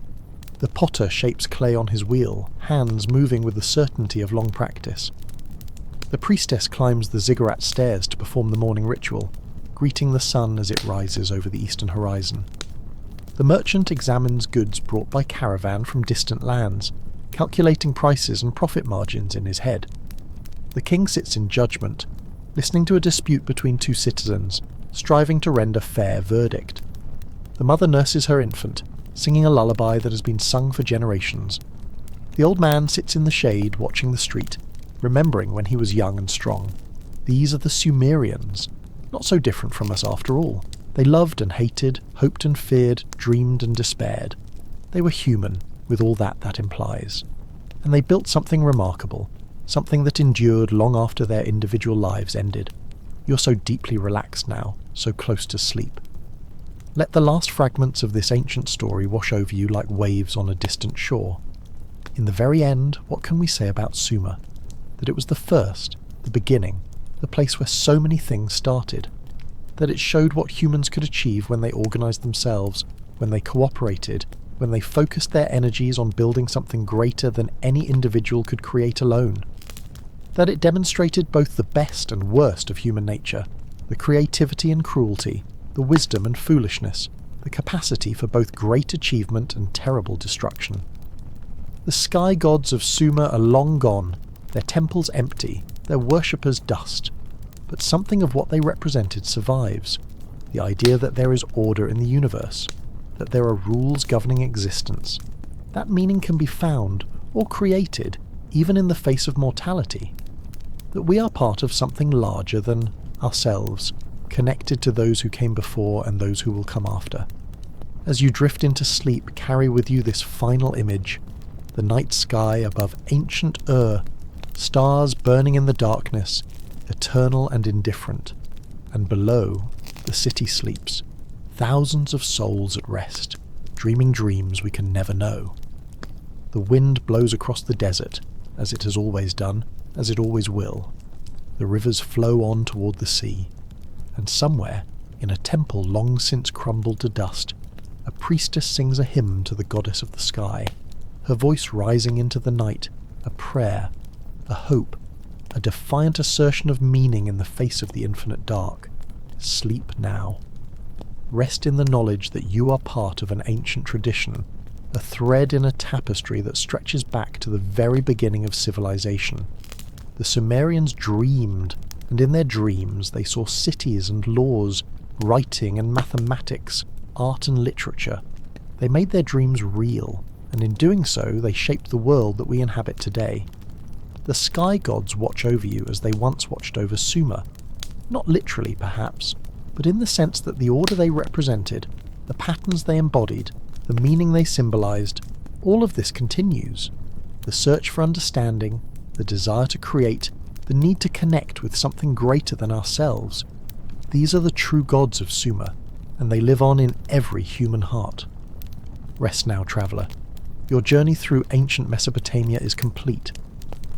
[SPEAKER 1] The potter shapes clay on his wheel, hands moving with the certainty of long practice. The priestess climbs the ziggurat stairs to perform the morning ritual, greeting the sun as it rises over the eastern horizon. The merchant examines goods brought by caravan from distant lands, calculating prices and profit margins in his head. The king sits in judgment, listening to a dispute between two citizens, striving to render fair verdict. The mother nurses her infant, singing a lullaby that has been sung for generations. The old man sits in the shade watching the street, remembering when he was young and strong. These are the Sumerians, not so different from us after all. They loved and hated, hoped and feared, dreamed and despaired. They were human, with all that implies. And they built something remarkable, something that endured long after their individual lives ended. You're so deeply relaxed now, so close to sleep. Let the last fragments of this ancient story wash over you like waves on a distant shore. In the very end, what can we say about Sumer? That it was the first, the beginning, the place where so many things started. That it showed what humans could achieve when they organised themselves, when they cooperated, when they focused their energies on building something greater than any individual could create alone. That it demonstrated both the best and worst of human nature, the creativity and cruelty, the wisdom and foolishness, the capacity for both great achievement and terrible destruction. The sky gods of Sumer are long gone, their temples empty, their worshippers dust. But something of what they represented survives. The idea that there is order in the universe, that there are rules governing existence. That meaning can be found, or created, even in the face of mortality. That we are part of something larger than ourselves, connected to those who came before and those who will come after. As you drift into sleep, carry with you this final image, the night sky above ancient stars burning in the darkness, eternal and indifferent, and below, the city sleeps, thousands of souls at rest, dreaming dreams we can never know. The wind blows across the desert, as it has always done, as it always will. The rivers flow on toward the sea, and somewhere, in a temple long since crumbled to dust, a priestess sings a hymn to the goddess of the sky, her voice rising into the night, a prayer, a hope, a defiant assertion of meaning in the face of the infinite dark. Sleep now. Rest in the knowledge that you are part of an ancient tradition, a thread in a tapestry that stretches back to the very beginning of civilization. The Sumerians dreamed, and in their dreams they saw cities and laws, writing and mathematics, art and literature. They made their dreams real, and in doing so they shaped the world that we inhabit today. The sky gods watch over you as they once watched over Sumer. Not literally, perhaps, but in the sense that the order they represented, the patterns they embodied, the meaning they symbolized, all of this continues. The search for understanding, the desire to create, the need to connect with something greater than ourselves. These are the true gods of Sumer, and they live on in every human heart. Rest now, traveller. Your journey through ancient Mesopotamia is complete.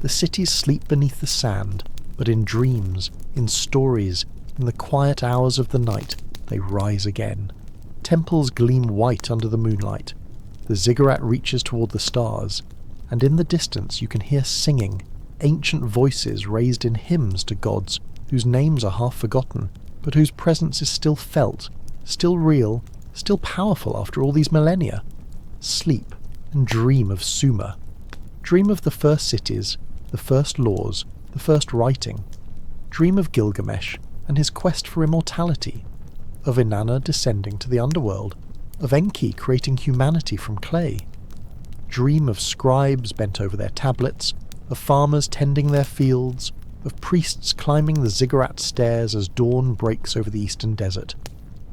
[SPEAKER 1] The cities sleep beneath the sand, but in dreams, in stories, in the quiet hours of the night, they rise again. Temples gleam white under the moonlight. The ziggurat reaches toward the stars, and in the distance you can hear singing, ancient voices raised in hymns to gods whose names are half forgotten, but whose presence is still felt, still real, still powerful after all these millennia. Sleep and dream of Sumer. Dream of the first cities, the first laws, the first writing. Dream of Gilgamesh and his quest for immortality, of Inanna descending to the underworld, of Enki creating humanity from clay. Dream of scribes bent over their tablets, of farmers tending their fields, of priests climbing the ziggurat stairs as dawn breaks over the eastern desert.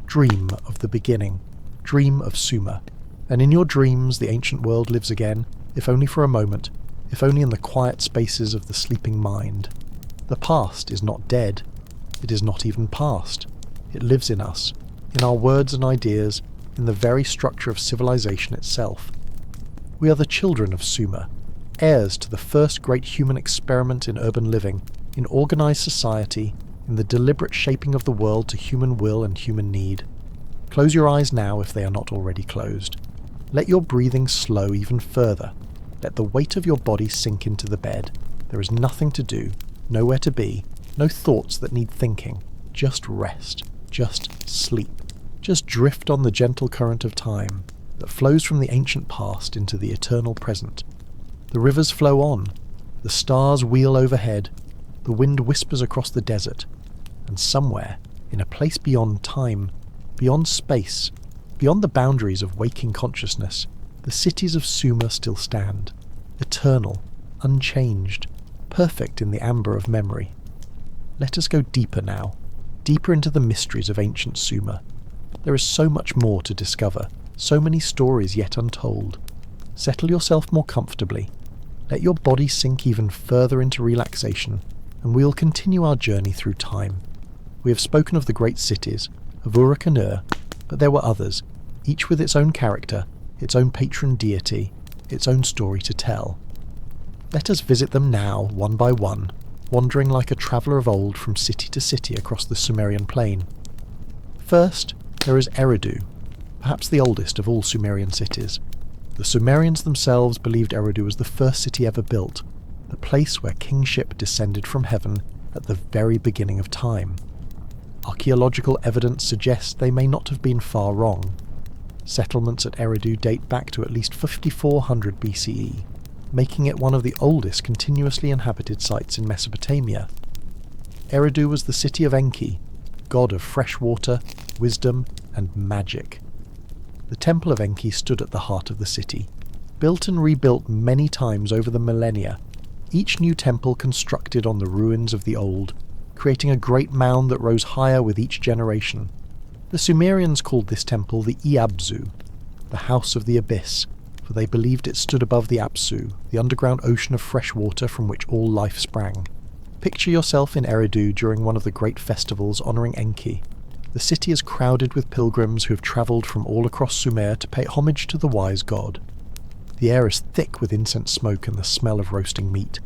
[SPEAKER 1] Dream of the beginning. Dream of Sumer. And in your dreams the ancient world lives again, if only for a moment, if only in the quiet spaces of the sleeping mind. The past is not dead. It is not even past. It lives in us, in our words and ideas, in the very structure of civilization itself. We are the children of Sumer, heirs to the first great human experiment in urban living, in organized society, in the deliberate shaping of the world to human will and human need. Close your eyes now if they are not already closed. Let your breathing slow even further. Let the weight of your body sink into the bed. There is nothing to do, nowhere to be, no thoughts that need thinking. Just rest. Just sleep. Just drift on the gentle current of time that flows from the ancient past into the eternal present. The rivers flow on, the stars wheel overhead, the wind whispers across the desert, and somewhere, in a place beyond time, beyond space, beyond the boundaries of waking consciousness, the cities of Sumer still stand, eternal, unchanged, perfect in the amber of memory. Let us go deeper now, deeper into the mysteries of ancient Sumer. There is so much more to discover, so many stories yet untold. Settle yourself more comfortably. Let your body sink even further into relaxation, and we will continue our journey through time. We have spoken of the great cities, of Uruk and Ur, but there were others, each with its own character, its own patron deity, its own story to tell. Let us visit them now, one by one, wandering like a traveller of old from city to city across the Sumerian plain. First, there is Eridu, perhaps the oldest of all Sumerian cities. The Sumerians themselves believed Eridu was the first city ever built, the place where kingship descended from heaven at the very beginning of time. Archaeological evidence suggests they may not have been far wrong. Settlements at Eridu date back to at least 5400 BCE, making it one of the oldest continuously inhabited sites in Mesopotamia. Eridu was the city of Enki, god of fresh water, wisdom, and magic. The temple of Enki stood at the heart of the city, built and rebuilt many times over the millennia, each new temple constructed on the ruins of the old, creating a great mound that rose higher with each generation. The Sumerians called this temple the Iabzu, the House of the Abyss, for they believed it stood above the Apsu, the underground ocean of fresh water from which all life sprang. Picture yourself in Eridu during one of the great festivals honouring Enki. The city is crowded with pilgrims who have travelled from all across Sumer to pay homage to the wise god. The air is thick with incense smoke and the smell of roasting meat.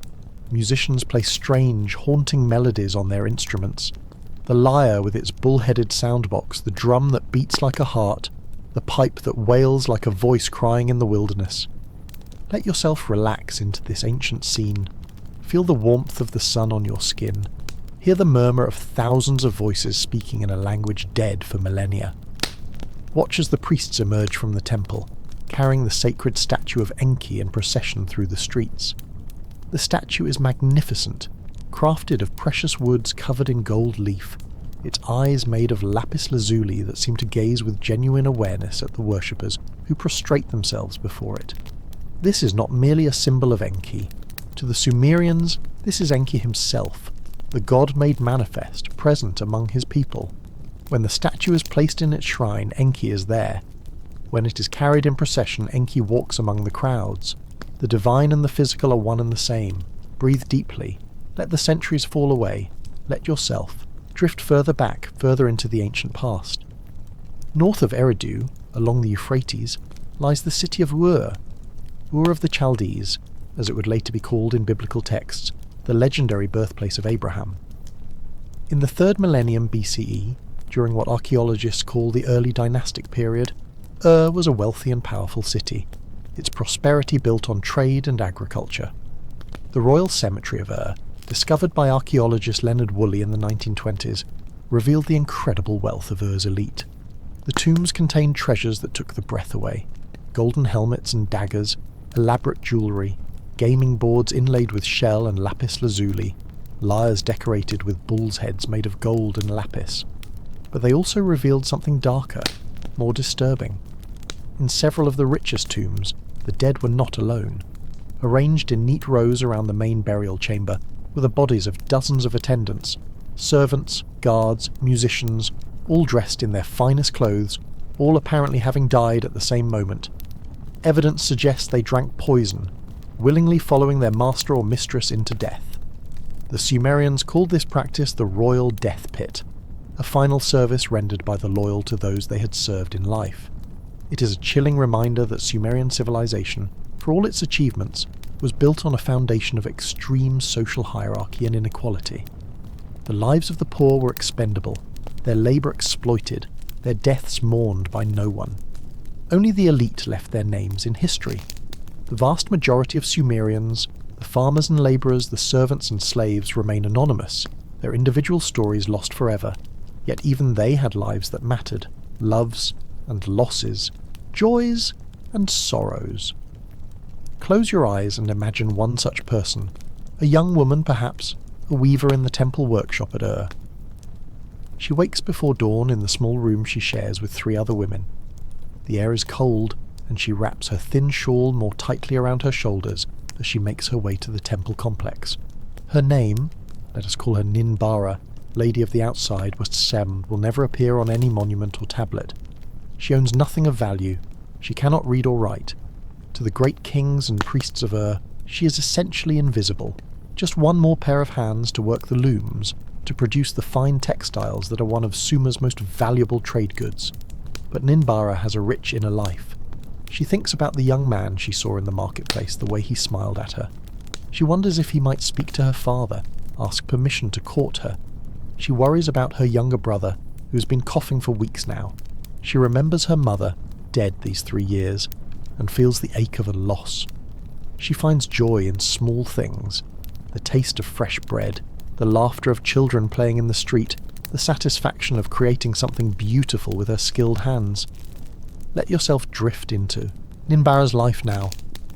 [SPEAKER 1] Musicians play strange, haunting melodies on their instruments. The lyre with its bull-headed soundbox, the drum that beats like a heart, the pipe that wails like a voice crying in the wilderness. Let yourself relax into this ancient scene. Feel the warmth of the sun on your skin. Hear the murmur of thousands of voices speaking in a language dead for millennia. Watch as the priests emerge from the temple, carrying the sacred statue of Enki in procession through the streets. The statue is magnificent, crafted of precious woods covered in gold leaf, its eyes made of lapis lazuli that seem to gaze with genuine awareness at the worshippers who prostrate themselves before it. This is not merely a symbol of Enki. To the Sumerians, this is Enki himself, the god made manifest, present among his people. When the statue is placed in its shrine, Enki is there. When it is carried in procession, Enki walks among the crowds. The divine and the physical are one and the same. Breathe deeply. Let the centuries fall away. Let yourself drift further back, further into the ancient past. North of Eridu, along the Euphrates, lies the city of Ur. Ur of the Chaldees, as it would later be called in biblical texts, the legendary birthplace of Abraham. In the 3rd millennium BCE, during what archaeologists call the early dynastic period, Ur was a wealthy and powerful city, its prosperity built on trade and agriculture. The royal cemetery of Ur, discovered by archaeologist Leonard Woolley in the 1920s, revealed the incredible wealth of Ur's elite. The tombs contained treasures that took the breath away: golden helmets and daggers, elaborate jewellery, gaming boards inlaid with shell and lapis lazuli, lyres decorated with bulls' heads made of gold and lapis. But they also revealed something darker, more disturbing. In several of the richest tombs, the dead were not alone. Arranged in neat rows around the main burial chamber were the bodies of dozens of attendants, servants, guards, musicians, all dressed in their finest clothes, all apparently having died at the same moment. Evidence suggests they drank poison, willingly following their master or mistress into death. The Sumerians called this practice the royal death pit, a final service rendered by the loyal to those they had served in life. It is a chilling reminder that Sumerian civilization, for all its achievements, was built on a foundation of extreme social hierarchy and inequality. The lives of the poor were expendable, their labour exploited, their deaths mourned by no one. Only the elite left their names in history. The vast majority of Sumerians, the farmers and labourers, the servants and slaves, remain anonymous, their individual stories lost forever, yet even they had lives that mattered. loves and losses, joys and sorrows. Close your eyes and imagine one such person, a young woman perhaps, a weaver in the temple workshop at Ur. She wakes before dawn in the small room she shares with 3 other women. The air is cold, and she wraps her thin shawl more tightly around her shoulders as she makes her way to the temple complex. Her name, let us call her Ninbara, Lady of the Outside, was Sem, will never appear on any monument or tablet. She owns nothing of value. She cannot read or write. To the great kings and priests of Ur, she is essentially invisible. Just one more pair of hands to work the looms, to produce the fine textiles that are one of Sumer's most valuable trade goods. But Ninbara has a rich inner life. She thinks about the young man she saw in the marketplace, the way he smiled at her. She wonders if he might speak to her father, ask permission to court her. She worries about her younger brother, who has been coughing for weeks now. She remembers her mother, dead these 3 years, and feels the ache of a loss. She finds joy in small things, the taste of fresh bread, the laughter of children playing in the street, the satisfaction of creating something beautiful with her skilled hands. Let yourself drift into Ninbara's life now.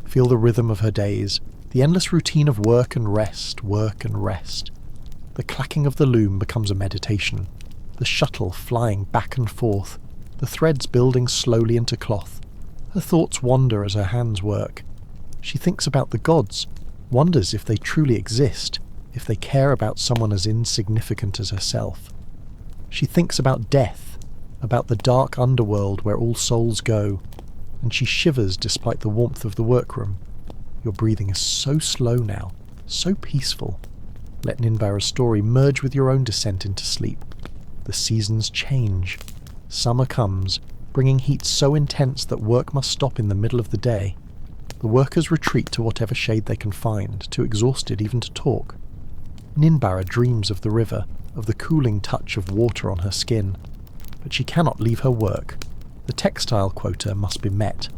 [SPEAKER 1] Feel the rhythm of her days, the endless routine of work and rest, work and rest. The clacking of the loom becomes a meditation, the shuttle flying back and forth, the threads building slowly into cloth. Her thoughts wander as her hands work. She thinks about the gods, wonders if they truly exist, if they care about someone as insignificant as herself. She thinks about death, about the dark underworld where all souls go, and she shivers despite the warmth of the workroom. Your breathing is so slow now, so peaceful. Let Ninbara's story merge with your own descent into sleep. The seasons change. Summer comes, bringing heat so intense that work must stop in the middle of the day. The workers retreat to whatever shade they can find, too exhausted even to talk. Ninbara dreams of the river, of the cooling touch of water on her skin. But she cannot leave her work. The textile quota must be met.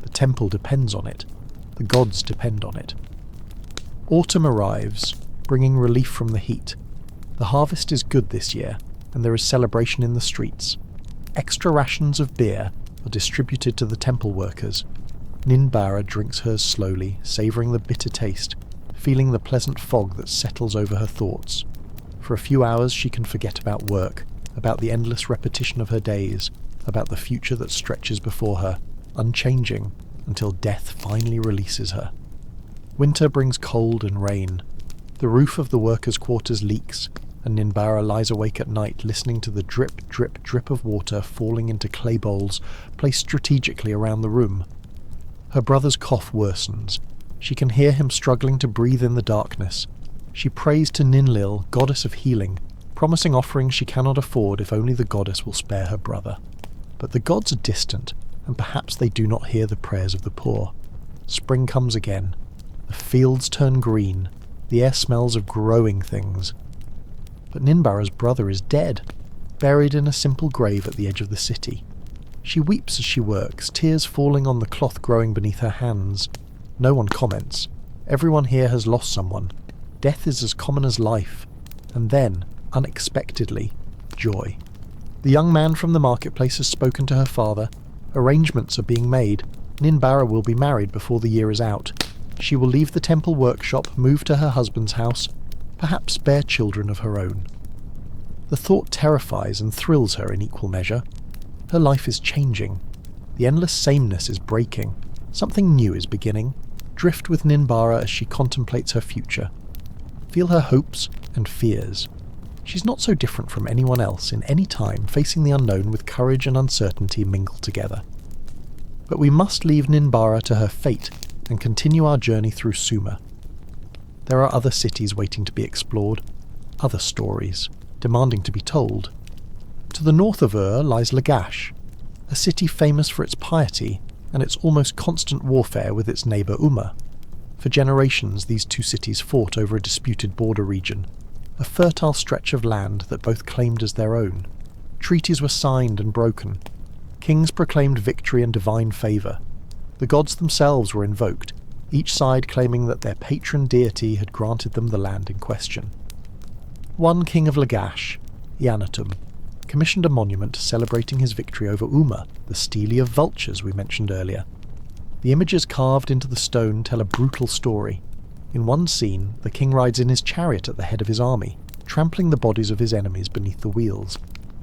[SPEAKER 1] The temple depends on it. The gods depend on it. Autumn arrives, bringing relief from the heat. The harvest is good this year, and there is celebration in the streets. Extra rations of beer are distributed to the temple workers. Ninbara drinks hers slowly, savouring the bitter taste, feeling the pleasant fog that settles over her thoughts. For a few hours she can forget about work, about the endless repetition of her days, about the future that stretches before her, unchanging, until death finally releases her. Winter brings cold and rain. The roof of the workers' quarters leaks, and Ninbara lies awake at night listening to the drip, drip, drip of water falling into clay bowls placed strategically around the room. Her brother's cough worsens. She can hear him struggling to breathe in the darkness. She prays to Ninlil, goddess of healing, promising offerings she cannot afford if only the goddess will spare her brother. But the gods are distant, and perhaps they do not hear the prayers of the poor. Spring comes again. The fields turn green. The air smells of growing things. But Ninbara's brother is dead, buried in a simple grave at the edge of the city. She weeps as she works, tears falling on the cloth growing beneath her hands. No one comments. Everyone here has lost someone. Death is as common as life. And then, unexpectedly, joy. The young man from the marketplace has spoken to her father. Arrangements are being made. Ninbara will be married before the year is out. She will leave the temple workshop, move to her husband's house, perhaps bear children of her own. The thought terrifies and thrills her in equal measure. Her life is changing. The endless sameness is breaking. Something new is beginning. Drift with Ninbara as she contemplates her future. Feel her hopes and fears. She's not so different from anyone else in any time, facing the unknown with courage and uncertainty mingled together. But we must leave Ninbara to her fate and continue our journey through Sumer. There are other cities waiting to be explored, other stories, demanding to be told. To the north of Ur lies Lagash, a city famous for its piety and its almost constant warfare with its neighbour Umma. For generations these two cities fought over a disputed border region, a fertile stretch of land that both claimed as their own. Treaties were signed and broken. Kings proclaimed victory and divine favour. The gods themselves were invoked, each side claiming that their patron deity had granted them the land in question. One king of Lagash, Yanatum, commissioned a monument celebrating his victory over Uma, the stele of vultures we mentioned earlier. The images carved into the stone tell a brutal story. In one scene, the king rides in his chariot at the head of his army, trampling the bodies of his enemies beneath the wheels.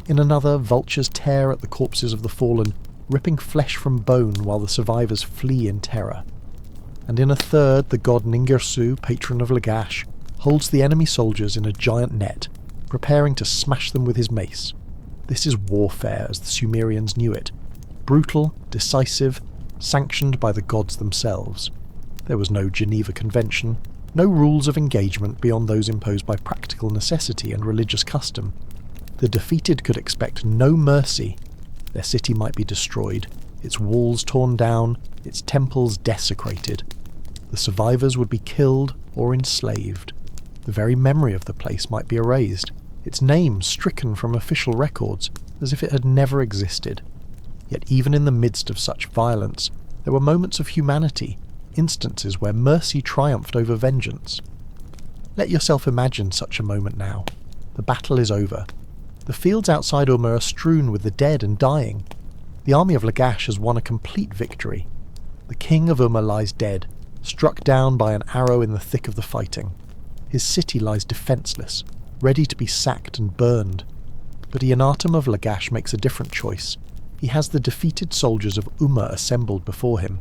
[SPEAKER 1] In another, vultures tear at the corpses of the fallen, ripping flesh from bone while the survivors flee in terror. And in a third, the god Ningirsu, patron of Lagash, holds the enemy soldiers in a giant net, preparing to smash them with his mace. This is warfare as the Sumerians knew it. Brutal, decisive, sanctioned by the gods themselves. There was no Geneva Convention, no rules of engagement beyond those imposed by practical necessity and religious custom. The defeated could expect no mercy. Their city might be destroyed, its walls torn down, its temples desecrated. The survivors would be killed or enslaved. The very memory of the place might be erased, its name stricken from official records as if it had never existed. Yet even in the midst of such violence, there were moments of humanity, instances where mercy triumphed over vengeance. Let yourself imagine such a moment now. The battle is over. The fields outside Uma are strewn with the dead and dying. The army of Lagash has won a complete victory. The king of Uma lies dead, struck down by an arrow in the thick of the fighting. His city lies defenceless, ready to be sacked and burned. But Eonatum of Lagash makes a different choice. He has the defeated soldiers of Uma assembled before him.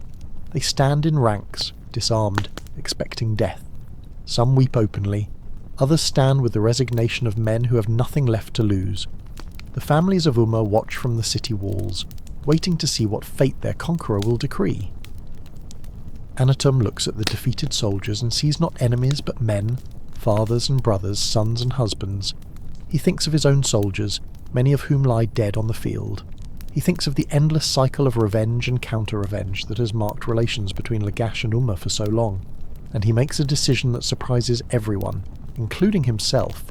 [SPEAKER 1] They stand in ranks, disarmed, expecting death. Some weep openly, others stand with the resignation of men who have nothing left to lose. The families of Uma watch from the city walls, waiting to see what fate their conqueror will decree. Anatum looks at the defeated soldiers and sees not enemies but men, fathers and brothers, sons and husbands. He thinks of his own soldiers, many of whom lie dead on the field. He thinks of the endless cycle of revenge and counter-revenge that has marked relations between Lagash and Uma for so long, and he makes a decision that surprises everyone, including himself.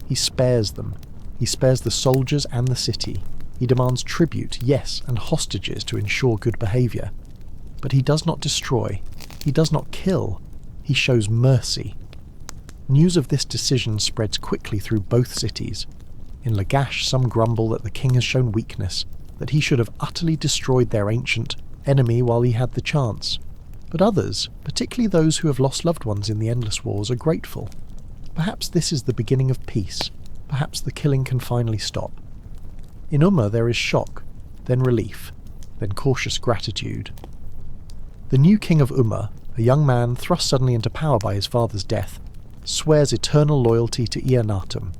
[SPEAKER 1] He spares them. He spares the soldiers and the city. He demands tribute, yes, and hostages to ensure good behaviour. But he does not destroy. He does not kill. He shows mercy. News of this decision spreads quickly through both cities. In Lagash, some grumble that the king has shown weakness, that he should have utterly destroyed their ancient enemy while he had the chance. But others, particularly those who have lost loved ones in the endless wars, are grateful. Perhaps this is the beginning of peace. Perhaps the killing can finally stop. In Uma there is shock, then relief, then cautious gratitude. The new king of Uma, a young man thrust suddenly into power by his father's death, swears eternal loyalty to Eonatum.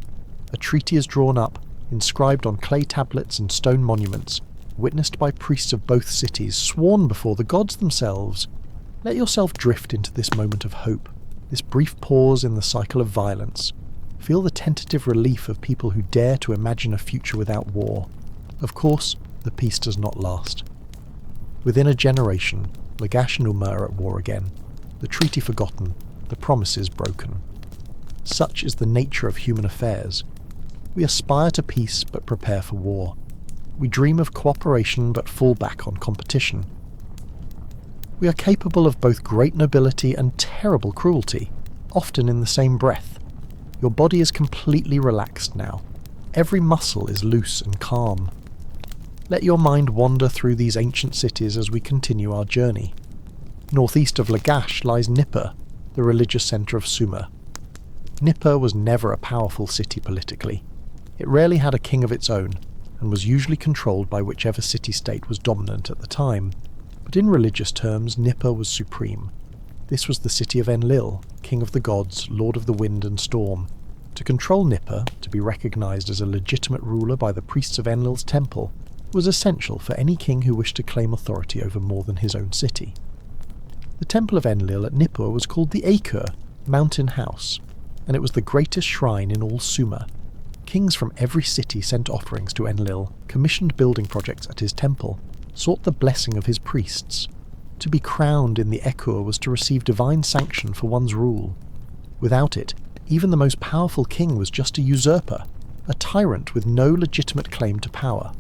[SPEAKER 1] A treaty is drawn up, inscribed on clay tablets and stone monuments, witnessed by priests of both cities, sworn before the gods themselves. Let yourself drift into this moment of hope, this brief pause in the cycle of violence. Feel the tentative relief of people who dare to imagine a future without war. Of course, the peace does not last. Within a generation, Lagash and Uma are at war again. The treaty forgotten, the promises broken. Such is the nature of human affairs. We aspire to peace but prepare for war. We dream of cooperation but fall back on competition. We are capable of both great nobility and terrible cruelty, often in the same breath. Your body is completely relaxed now. Every muscle is loose and calm. Let your mind wander through these ancient cities as we continue our journey. Northeast of Lagash lies Nippur, the religious centre of Sumer. Nippur was never a powerful city politically. It rarely had a king of its own, and was usually controlled by whichever city-state was dominant at the time. But in religious terms, Nippur was supreme. This was the city of Enlil, king of the gods, lord of the wind and storm. To control Nippur, to be recognised as a legitimate ruler by the priests of Enlil's temple, was essential for any king who wished to claim authority over more than his own city. The temple of Enlil at Nippur was called the Akur, mountain house, and it was the greatest shrine in all Sumer. Kings from every city sent offerings to Enlil, commissioned building projects at his temple, sought the blessing of his priests. To be crowned in the Akur was to receive divine sanction for one's rule. Without it, even the most powerful king was just a usurper, a tyrant with no legitimate claim to power.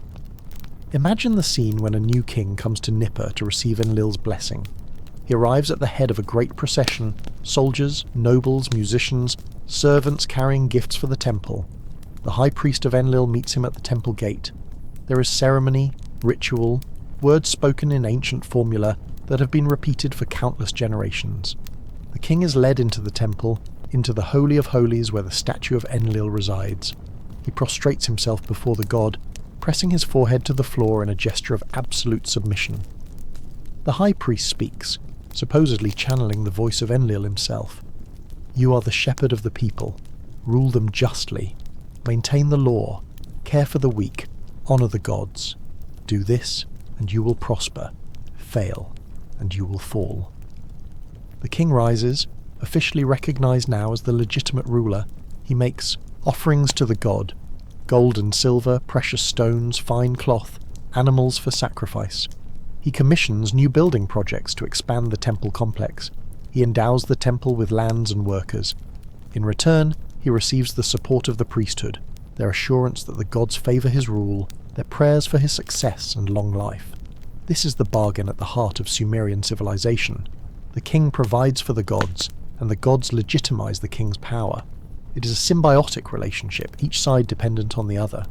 [SPEAKER 1] Imagine the scene when a new king comes to Nippur to receive Enlil's blessing. He arrives at the head of a great procession, soldiers, nobles, musicians, servants carrying gifts for the temple. The high priest of Enlil meets him at the temple gate. There is ceremony, ritual, words spoken in ancient formula that have been repeated for countless generations. The king is led into the temple, into the Holy of Holies where the statue of Enlil resides. He prostrates himself before the god, pressing his forehead to the floor in a gesture of absolute submission. The high priest speaks, supposedly channeling the voice of Enlil himself. You are the shepherd of the people. Rule them justly. Maintain the law. Care for the weak. Honour the gods. Do this, and you will prosper. Fail, and you will fall. The king rises, officially recognised now as the legitimate ruler. He makes offerings to the god, gold and silver, precious stones, fine cloth, animals for sacrifice. He commissions new building projects to expand the temple complex. He endows the temple with lands and workers. In return, he receives the support of the priesthood, their assurance that the gods favour his rule, their prayers for his success and long life. This is the bargain at the heart of Sumerian civilization. The king provides for the gods, and the gods legitimize the king's power. It is a symbiotic relationship, each side dependent on the other.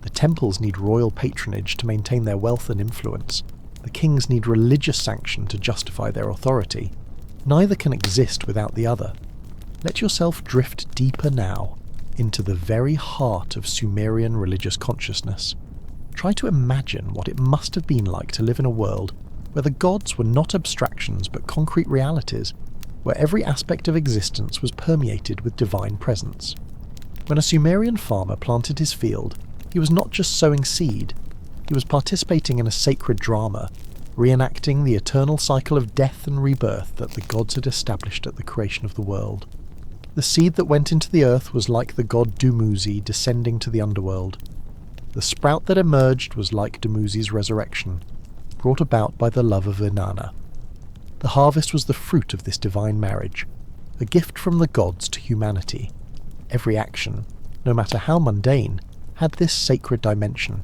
[SPEAKER 1] The temples need royal patronage to maintain their wealth and influence. The kings need religious sanction to justify their authority. Neither can exist without the other. Let yourself drift deeper now, into the very heart of Sumerian religious consciousness. Try to imagine what it must have been like to live in a world where the gods were not abstractions but concrete realities, where every aspect of existence was permeated with divine presence. When a Sumerian farmer planted his field, he was not just sowing seed, he was participating in a sacred drama, reenacting the eternal cycle of death and rebirth that the gods had established at the creation of the world. The seed that went into the earth was like the god Dumuzi descending to the underworld. The sprout that emerged was like Dumuzi's resurrection, brought about by the love of Inanna. The harvest was the fruit of this divine marriage, a gift from the gods to humanity. Every action, no matter how mundane, had this sacred dimension.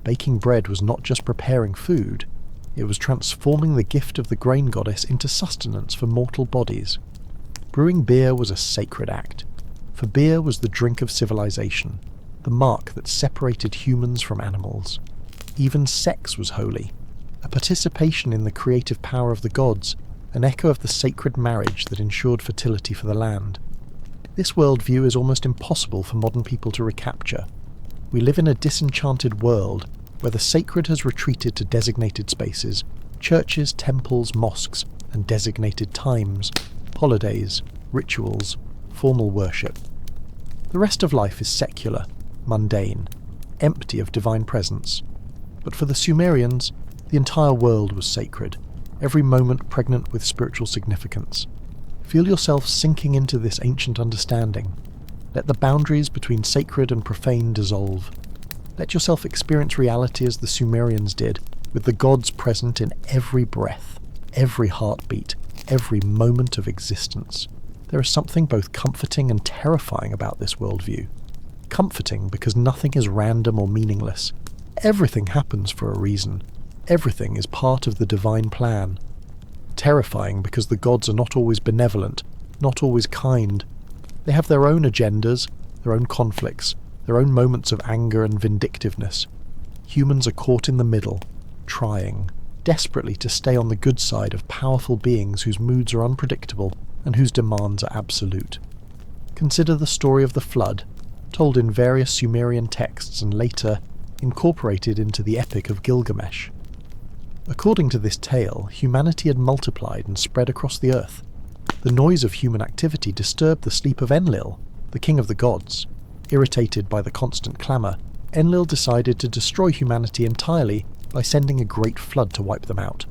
[SPEAKER 1] Baking bread was not just preparing food, it was transforming the gift of the grain goddess into sustenance for mortal bodies. Brewing beer was a sacred act, for beer was the drink of civilization, the mark that separated humans from animals. Even sex was holy, a participation in the creative power of the gods, an echo of the sacred marriage that ensured fertility for the land. This worldview is almost impossible for modern people to recapture. We live in a disenchanted world where the sacred has retreated to designated spaces, churches, temples, mosques, and designated times, holidays, rituals, formal worship. The rest of life is secular, mundane, empty of divine presence. But for the Sumerians, the entire world was sacred, every moment pregnant with spiritual significance. Feel yourself sinking into this ancient understanding. Let the boundaries between sacred and profane dissolve. Let yourself experience reality as the Sumerians did, with the gods present in every breath, every heartbeat, every moment of existence. There is something both comforting and terrifying about this worldview. Comforting because nothing is random or meaningless. Everything happens for a reason. Everything is part of the divine plan. Terrifying because the gods are not always benevolent, not always kind. They have their own agendas, their own conflicts, their own moments of anger and vindictiveness. Humans are caught in the middle, trying, desperately to stay on the good side of powerful beings whose moods are unpredictable and whose demands are absolute. Consider the story of the flood, told in various Sumerian texts and later incorporated into the Epic of Gilgamesh. According to this tale, humanity had multiplied and spread across the earth. The noise of human activity disturbed the sleep of Enlil, the king of the gods. Irritated by the constant clamour, Enlil decided to destroy humanity entirely by sending a great flood to wipe them out.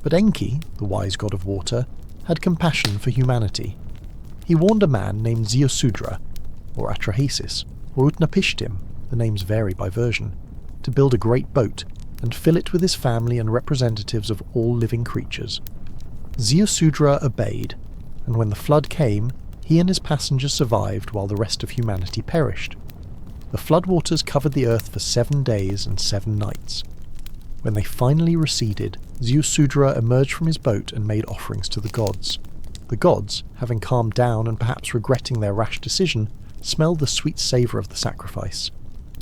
[SPEAKER 1] But Enki, the wise god of water, had compassion for humanity. He warned a man named Ziusudra, or Atrahasis, or Utnapishtim, the names vary by version, to build a great boat and fill it with his family and representatives of all living creatures. Ziusudra obeyed, and when the flood came, he and his passengers survived while the rest of humanity perished. The floodwaters covered the earth for 7 days and 7 nights. When they finally receded, Ziusudra emerged from his boat and made offerings to the gods. The gods, having calmed down and perhaps regretting their rash decision, smelled the sweet savour of the sacrifice.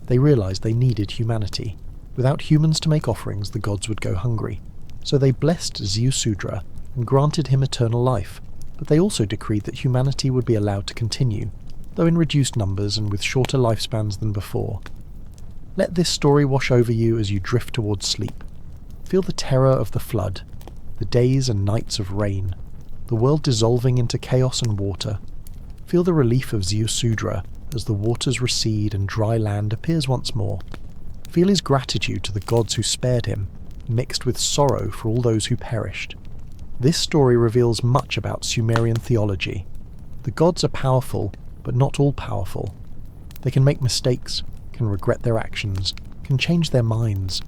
[SPEAKER 1] They realised they needed humanity. Without humans to make offerings, the gods would go hungry. So they blessed Ziusudra and granted him eternal life, but they also decreed that humanity would be allowed to continue, though in reduced numbers and with shorter lifespans than before. Let this story wash over you as you drift towards sleep. Feel the terror of the flood, the days and nights of rain, the world dissolving into chaos and water. Feel the relief of Ziusudra as the waters recede and dry land appears once more. Feel his gratitude to the gods who spared him, mixed with sorrow for all those who perished. This story reveals much about Sumerian theology. The gods are powerful, but not all-powerful. They can make mistakes, can regret their actions, can change their minds.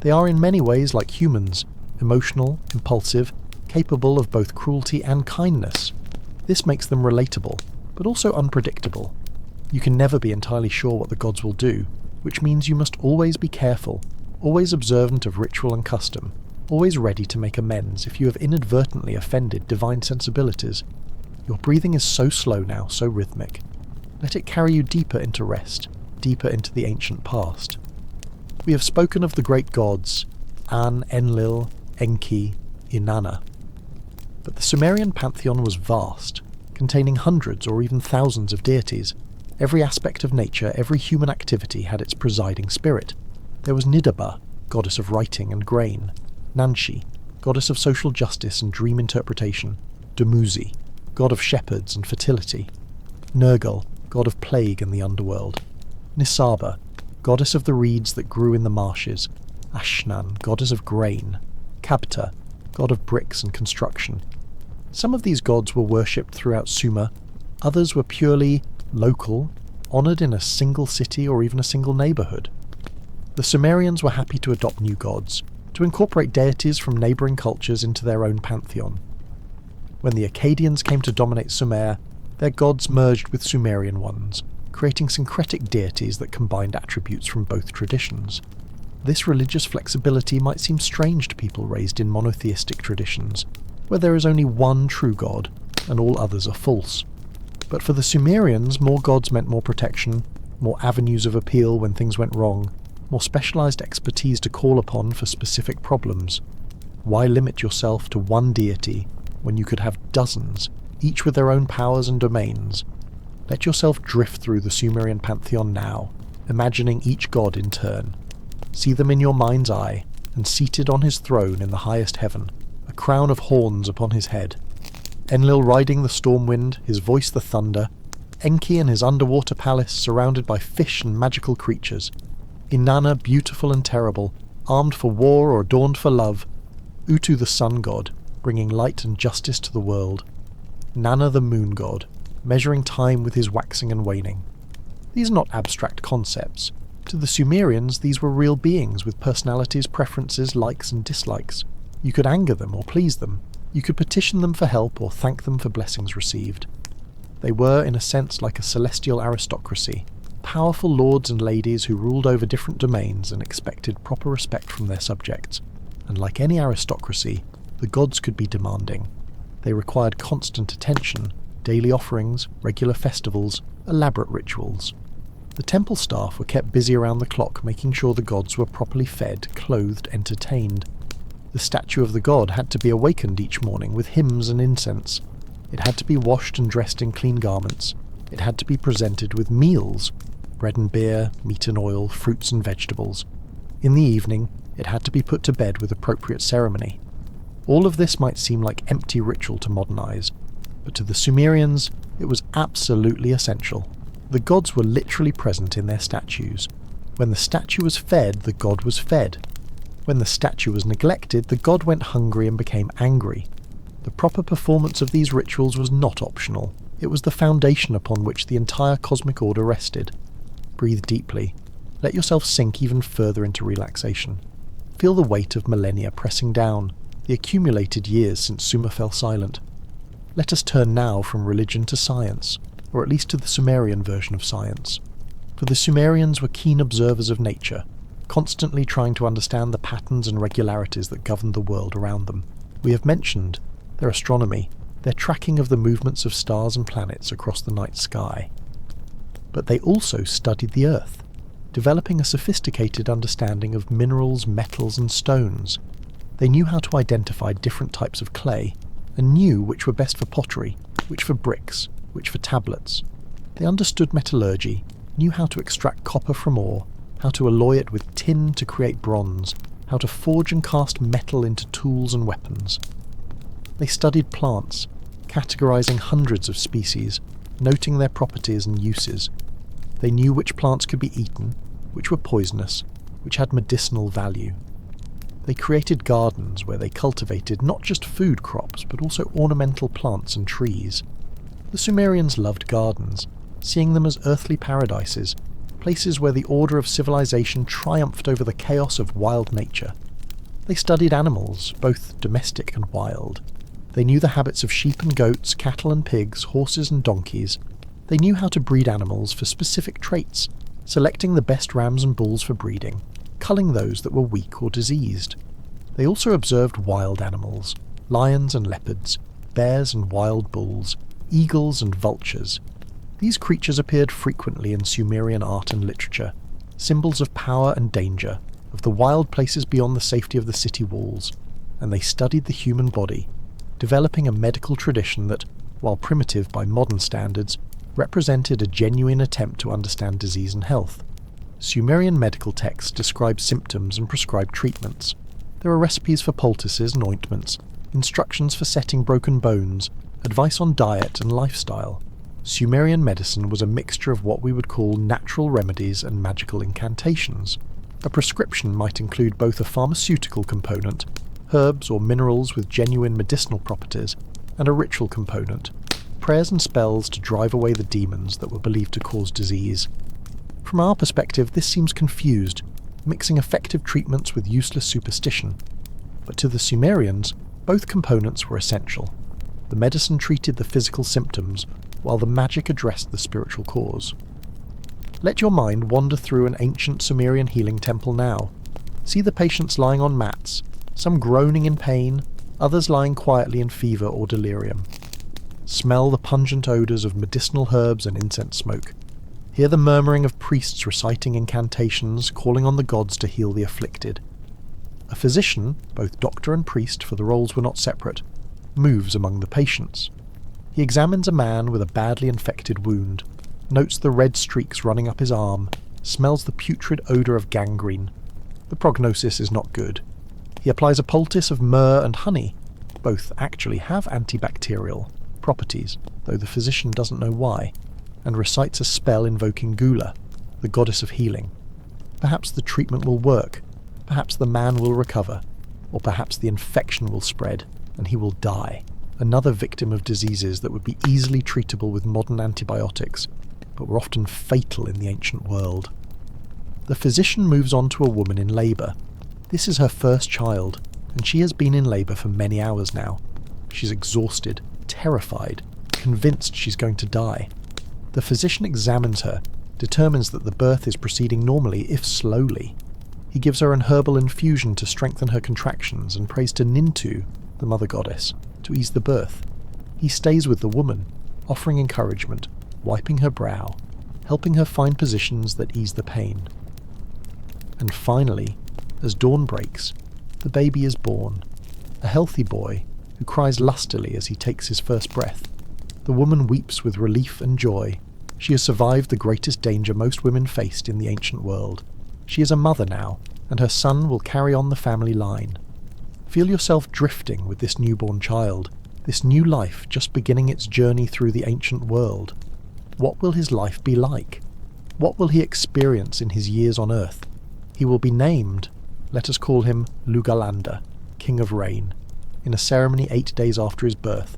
[SPEAKER 1] They are in many ways like humans, emotional, impulsive, capable of both cruelty and kindness. This makes them relatable, but also unpredictable. You can never be entirely sure what the gods will do, which means you must always be careful, always observant of ritual and custom, always ready to make amends if you have inadvertently offended divine sensibilities. Your breathing is so slow now, so rhythmic. Let it carry you deeper into rest, deeper into the ancient past. We have spoken of the great gods, An, Enlil, Enki, Inanna. But the Sumerian pantheon was vast, containing hundreds or even thousands of deities. Every aspect of nature, every human activity had its presiding spirit. There was Nidaba, goddess of writing and grain; Nanshi, goddess of social justice and dream interpretation; Dumuzi, god of shepherds and fertility; Nergal, god of plague and the underworld; Nisaba, goddess of the reeds that grew in the marshes; Ashnan, goddess of grain; Kabta, god of bricks and construction. Some of these gods were worshipped throughout Sumer, others were purely local, honoured in a single city or even a single neighbourhood. The Sumerians were happy to adopt new gods, to incorporate deities from neighbouring cultures into their own pantheon. When the Akkadians came to dominate Sumer, their gods merged with Sumerian ones, creating syncretic deities that combined attributes from both traditions. This religious flexibility might seem strange to people raised in monotheistic traditions, where there is only one true god, and all others are false. But for the Sumerians, more gods meant more protection, more avenues of appeal when things went wrong, more specialised expertise to call upon for specific problems. Why limit yourself to one deity when you could have dozens, each with their own powers and domains? Let yourself drift through the Sumerian pantheon now, imagining each god in turn. See them in your mind's eye, and seated on his throne in the highest heaven, a crown of horns upon his head. Enlil riding the storm wind, his voice the thunder; Enki in his underwater palace surrounded by fish and magical creatures; Inanna beautiful and terrible, armed for war or adorned for love; Utu the sun god, bringing light and justice to the world; Nanna the moon god, measuring time with his waxing and waning. These are not abstract concepts. To the Sumerians, these were real beings with personalities, preferences, likes and dislikes. You could anger them or please them. You could petition them for help or thank them for blessings received. They were, in a sense, like a celestial aristocracy, powerful lords and ladies who ruled over different domains and expected proper respect from their subjects. And like any aristocracy, the gods could be demanding. They required constant attention, daily offerings, regular festivals, elaborate rituals. The temple staff were kept busy around the clock making sure the gods were properly fed, clothed, entertained. The statue of the god had to be awakened each morning with hymns and incense. It had to be washed and dressed in clean garments. It had to be presented with meals, bread and beer, meat and oil, fruits and vegetables. In the evening, it had to be put to bed with appropriate ceremony. All of this might seem like empty ritual to modernize, but to the Sumerians, it was absolutely essential. The gods were literally present in their statues. When the statue was fed, the god was fed. When the statue was neglected, the god went hungry and became angry. The proper performance of these rituals was not optional. It was the foundation upon which the entire cosmic order rested. Breathe deeply. Let yourself sink even further into relaxation. Feel the weight of millennia pressing down, the accumulated years since Sumer fell silent. Let us turn now from religion to science, or at least to the Sumerian version of science. For the Sumerians were keen observers of nature, constantly trying to understand the patterns and regularities that governed the world around them. We have mentioned their astronomy, their tracking of the movements of stars and planets across the night sky. But they also studied the earth, developing a sophisticated understanding of minerals, metals, and stones. They knew how to identify different types of clay, and knew which were best for pottery, which for bricks, which for tablets. They understood metallurgy, knew how to extract copper from ore, how to alloy it with tin to create bronze, how to forge and cast metal into tools and weapons. They studied plants, categorizing hundreds of species, noting their properties and uses. They knew which plants could be eaten, which were poisonous, which had medicinal value. They created gardens where they cultivated not just food crops but also ornamental plants and trees. The Sumerians loved gardens, seeing them as earthly paradises, places where the order of civilization triumphed over the chaos of wild nature. They studied animals, both domestic and wild. They knew the habits of sheep and goats, cattle and pigs, horses and donkeys. They knew how to breed animals for specific traits, selecting the best rams and bulls for breeding, culling those that were weak or diseased. They also observed wild animals, lions and leopards, bears and wild bulls, eagles and vultures. These creatures appeared frequently in Sumerian art and literature, symbols of power and danger, of the wild places beyond the safety of the city walls, and they studied the human body, developing a medical tradition that, while primitive by modern standards, represented a genuine attempt to understand disease and health. Sumerian medical texts describe symptoms and prescribe treatments. There are recipes for poultices and ointments, instructions for setting broken bones, advice on diet and lifestyle. Sumerian medicine was a mixture of what we would call natural remedies and magical incantations. A prescription might include both a pharmaceutical component, herbs or minerals with genuine medicinal properties, and a ritual component, prayers and spells to drive away the demons that were believed to cause disease. From our perspective, this seems confused, mixing effective treatments with useless superstition. But to the Sumerians, both components were essential. The medicine treated the physical symptoms, while the magic addressed the spiritual cause. Let your mind wander through an ancient Sumerian healing temple now. See the patients lying on mats, some groaning in pain, others lying quietly in fever or delirium. Smell the pungent odours of medicinal herbs and incense smoke. Hear the murmuring of priests reciting incantations, calling on the gods to heal the afflicted. A physician, both doctor and priest, for the roles were not separate, moves among the patients. He examines a man with a badly infected wound, notes the red streaks running up his arm, smells the putrid odour of gangrene. The prognosis is not good. He applies a poultice of myrrh and honey. Both actually have antibacterial properties, though the physician doesn't know why, and recites a spell invoking Gula, the goddess of healing. Perhaps the treatment will work, perhaps the man will recover, or perhaps the infection will spread, and he will die, another victim of diseases that would be easily treatable with modern antibiotics, but were often fatal in the ancient world. The physician moves on to a woman in labour. This is her first child, and she has been in labour for many hours now. She's exhausted, terrified, convinced she's going to die. The physician examines her, determines that the birth is proceeding normally, if slowly. He gives her an herbal infusion to strengthen her contractions and prays to Nintu, the mother goddess, to ease the birth. He stays with the woman, offering encouragement, wiping her brow, helping her find positions that ease the pain. And finally, as dawn breaks, the baby is born, a healthy boy who cries lustily as he takes his first breath. The woman weeps with relief and joy. She has survived the greatest danger most women faced in the ancient world. She is a mother now, and her son will carry on the family line. Feel yourself drifting with this newborn child, this new life just beginning its journey through the ancient world. What will his life be like? What will he experience in his years on Earth? He will be named, let us call him Lugalanda, King of Rain, in a ceremony 8 days after his birth.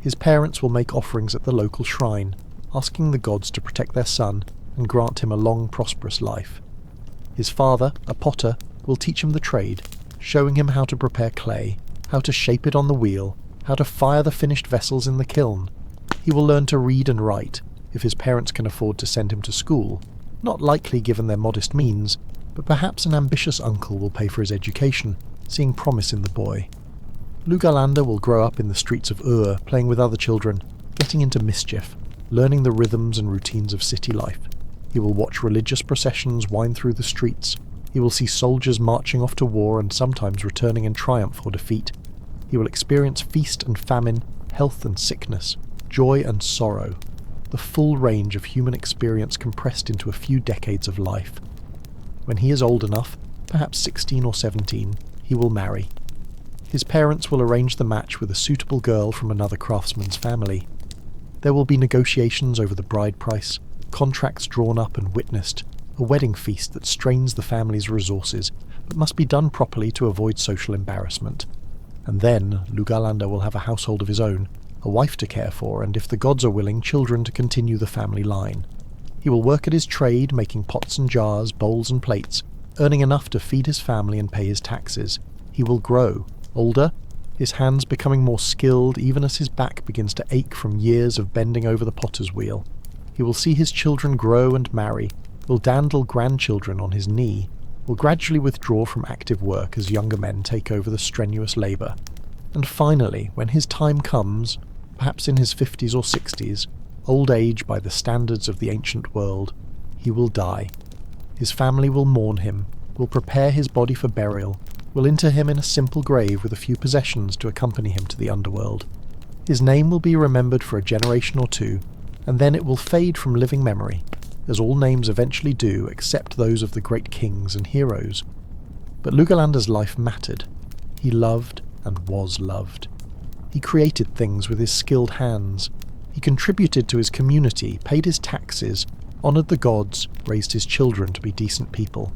[SPEAKER 1] His parents will make offerings at the local shrine, asking the gods to protect their son and grant him a long, prosperous life. His father, a potter, will teach him the trade, showing him how to prepare clay, how to shape it on the wheel, how to fire the finished vessels in the kiln. He will learn to read and write, if his parents can afford to send him to school, not likely given their modest means, but perhaps an ambitious uncle will pay for his education, seeing promise in the boy. Lugalanda will grow up in the streets of Ur, playing with other children, getting into mischief. learning the rhythms and routines of city life. He will watch religious processions wind through the streets. He will see soldiers marching off to war and sometimes returning in triumph or defeat. He will experience feast and famine, health and sickness, joy and sorrow, the full range of human experience compressed into a few decades of life. When he is old enough, perhaps 16 or 17, he will marry. His parents will arrange the match with a suitable girl from another craftsman's family. There will be negotiations over the bride price, contracts drawn up and witnessed, a wedding feast that strains the family's resources, but must be done properly to avoid social embarrassment. And then Lugalanda will have a household of his own, a wife to care for, and if the gods are willing, children to continue the family line. He will work at his trade, making pots and jars, bowls and plates, earning enough to feed his family and pay his taxes. He will grow, older, his hands becoming more skilled even as his back begins to ache from years of bending over the potter's wheel. He will see his children grow and marry, will dandle grandchildren on his knee, will gradually withdraw from active work as younger men take over the strenuous labour. And finally, when his time comes, perhaps in his 50s or 60s, old age by the standards of the ancient world, he will die. His family will mourn him, will prepare his body for burial, will inter him in a simple grave with a few possessions to accompany him to the underworld. His name will be remembered for a generation or two, and then it will fade from living memory, as all names eventually do except those of the great kings and heroes. But Lugalanda's life mattered. He loved and was loved. He created things with his skilled hands. He contributed to his community, paid his taxes, honoured the gods, raised his children to be decent people.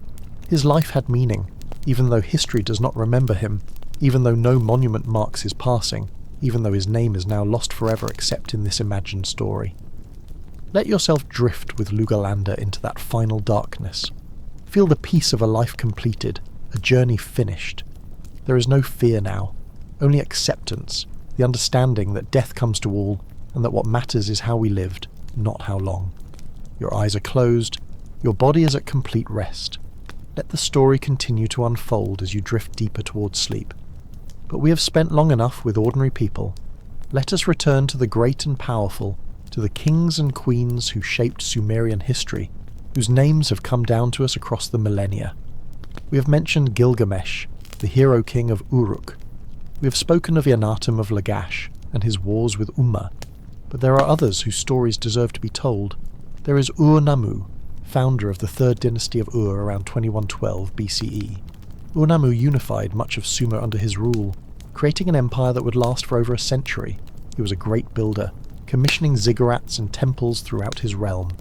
[SPEAKER 1] His life had meaning, even though history does not remember him, even though no monument marks his passing, even though his name is now lost forever except in this imagined story. Let yourself drift with Lugalanda into that final darkness. Feel the peace of a life completed, a journey finished. There is no fear now, only acceptance, the understanding that death comes to all, and that what matters is how we lived, not how long. Your eyes are closed, your body is at complete rest. Let the story continue to unfold as you drift deeper towards sleep. But we have spent long enough with ordinary people. Let us return to the great and powerful, to the kings and queens who shaped Sumerian history, whose names have come down to us across the millennia. We have mentioned Gilgamesh, the hero king of Uruk. We have spoken of Yanatum of Lagash and his wars with Umma, but there are others whose stories deserve to be told. There is Ur-Nammu, founder of the third dynasty of Ur around 2112 BCE. Ur-Nammu unified much of Sumer under his rule, creating an empire that would last for over a century. He was a great builder, commissioning ziggurats and temples throughout his realm.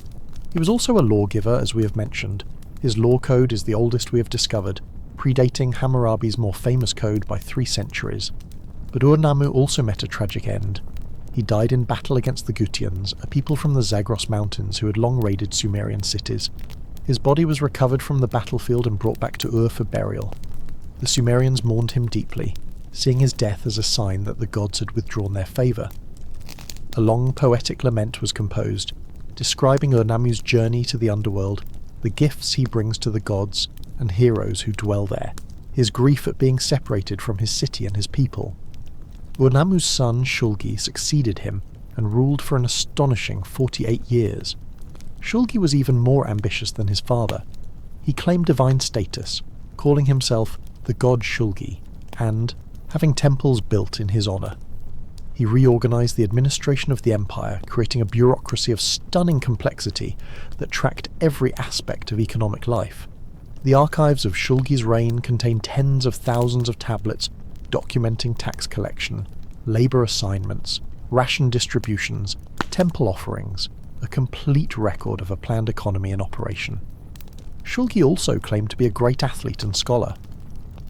[SPEAKER 1] He was also a lawgiver, as we have mentioned. His law code is the oldest we have discovered, predating Hammurabi's more famous code by 3 centuries. But Ur-Nammu also met a tragic end. He died in battle against the Gutians, a people from the Zagros Mountains who had long raided Sumerian cities. His body was recovered from the battlefield and brought back to Ur for burial. The Sumerians mourned him deeply, seeing his death as a sign that the gods had withdrawn their favour. A long poetic lament was composed, describing Ur-Nammu's journey to the underworld, the gifts he brings to the gods and heroes who dwell there, his grief at being separated from his city and his people. Ur-Nammu's son Shulgi succeeded him and ruled for an astonishing 48 years. Shulgi was even more ambitious than his father. He claimed divine status, calling himself the god Shulgi, and having temples built in his honour. He reorganized the administration of the empire, creating a bureaucracy of stunning complexity that tracked every aspect of economic life. The archives of Shulgi's reign contain tens of thousands of tablets documenting tax collection, labour assignments, ration distributions, temple offerings, a complete record of a planned economy in operation. Shulgi also claimed to be a great athlete and scholar.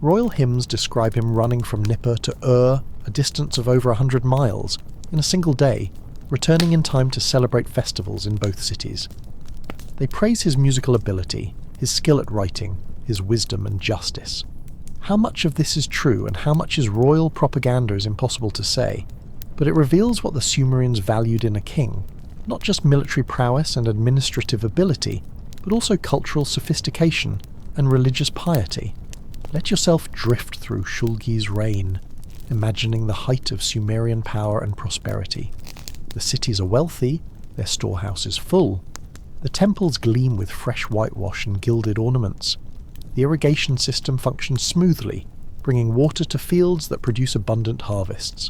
[SPEAKER 1] Royal hymns describe him running from Nippur to Ur, a distance of over 100 miles, in a single day, returning in time to celebrate festivals in both cities. They praise his musical ability, his skill at writing, his wisdom and justice. How much of this is true and how much is royal propaganda is impossible to say, but it reveals what the Sumerians valued in a king, not just military prowess and administrative ability, but also cultural sophistication and religious piety. Let yourself drift through Shulgi's reign, imagining the height of Sumerian power and prosperity. The cities are wealthy, Their storehouse is full. The temples gleam with fresh whitewash and gilded ornaments. The irrigation system functions smoothly, bringing water to fields that produce abundant harvests.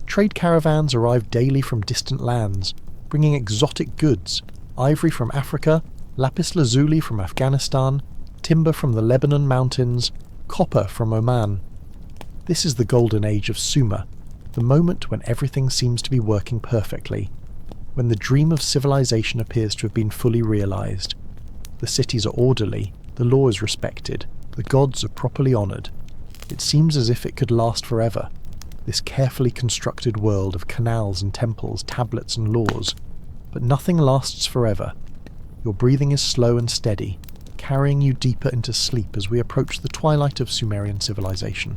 [SPEAKER 1] Trade caravans arrive daily from distant lands, bringing exotic goods, ivory from Africa, lapis lazuli from Afghanistan, timber from the Lebanon mountains, copper from Oman. This is the golden age of Sumer, the moment when everything seems to be working perfectly, when the dream of civilization appears to have been fully realized. The cities are orderly, the law is respected, the gods are properly honored. It seems as if it could last forever, this carefully constructed world of canals and temples, tablets and laws. But nothing lasts forever. Your breathing is slow and steady, carrying you deeper into sleep as we approach the twilight of Sumerian civilization.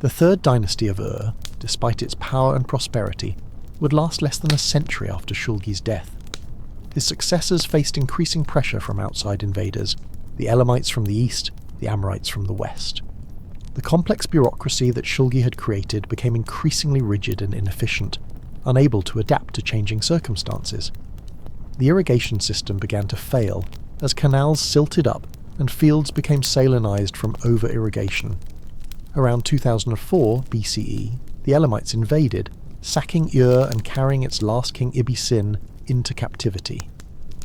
[SPEAKER 1] The third dynasty of Ur, despite its power and prosperity, would last less than a century after Shulgi's death. His successors faced increasing pressure from outside invaders, the Elamites from the east, the Amorites from the west. The complex bureaucracy that Shulgi had created became increasingly rigid and inefficient, unable to adapt to changing circumstances. The irrigation system began to fail as canals silted up and fields became salinized from over-irrigation. Around 2004 BCE, the Elamites invaded, sacking Ur and carrying its last king Ibisin into captivity.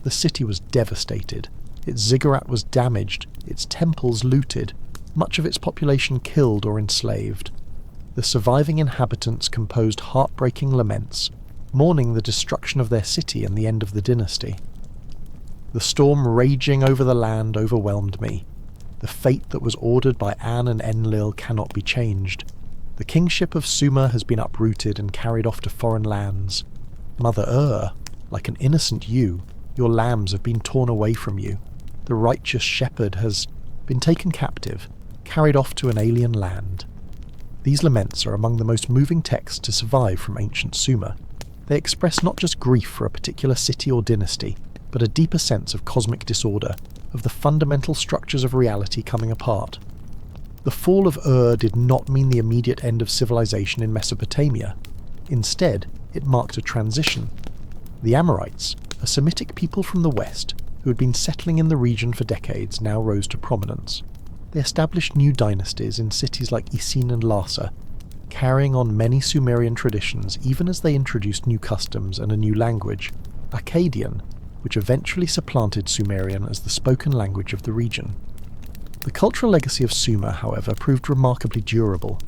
[SPEAKER 1] The city was devastated, its ziggurat was damaged, its temples looted, much of its population killed or enslaved. The surviving inhabitants composed heartbreaking laments, mourning the destruction of their city and the end of the dynasty. The storm raging over the land overwhelmed me. The fate that was ordered by An and Enlil cannot be changed. The kingship of Sumer has been uprooted and carried off to foreign lands. Mother Ur, like an innocent ewe, your lambs have been torn away from you. The righteous shepherd has been taken captive, carried off to an alien land. These laments are among the most moving texts to survive from ancient Sumer. They express not just grief for a particular city or dynasty, but a deeper sense of cosmic disorder, of the fundamental structures of reality coming apart. The fall of Ur did not mean the immediate end of civilization in Mesopotamia. Instead, it marked a transition. The Amorites, a Semitic people from the west, who had been settling in the region for decades, now rose to prominence. They established new dynasties in cities like Isin and Larsa, carrying on many Sumerian traditions even as they introduced new customs and a new language, Akkadian, which eventually supplanted Sumerian as the spoken language of the region. The cultural legacy of Sumer, however, proved remarkably durable.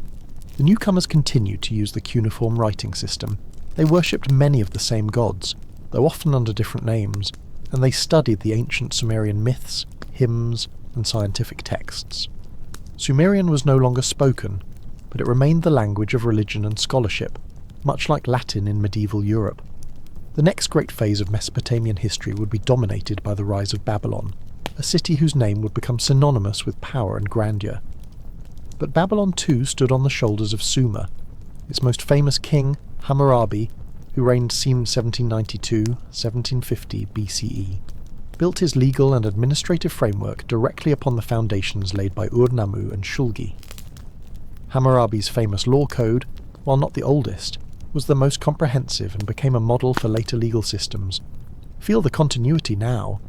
[SPEAKER 1] The newcomers continued to use the cuneiform writing system. They worshipped many of the same gods, though often under different names, and they studied the ancient Sumerian myths, hymns, and scientific texts. Sumerian was no longer spoken, but it remained the language of religion and scholarship, much like Latin in medieval Europe. The next great phase of Mesopotamian history would be dominated by the rise of Babylon, a city whose name would become synonymous with power and grandeur. But Babylon too stood on the shoulders of Sumer. Its most famous king, Hammurabi, who reigned c. 1792-1750 BCE, built his legal and administrative framework directly upon the foundations laid by Ur-Nammu and Shulgi. Hammurabi's famous law code, while not the oldest, was the most comprehensive and became a model for later legal systems. Feel the continuity now.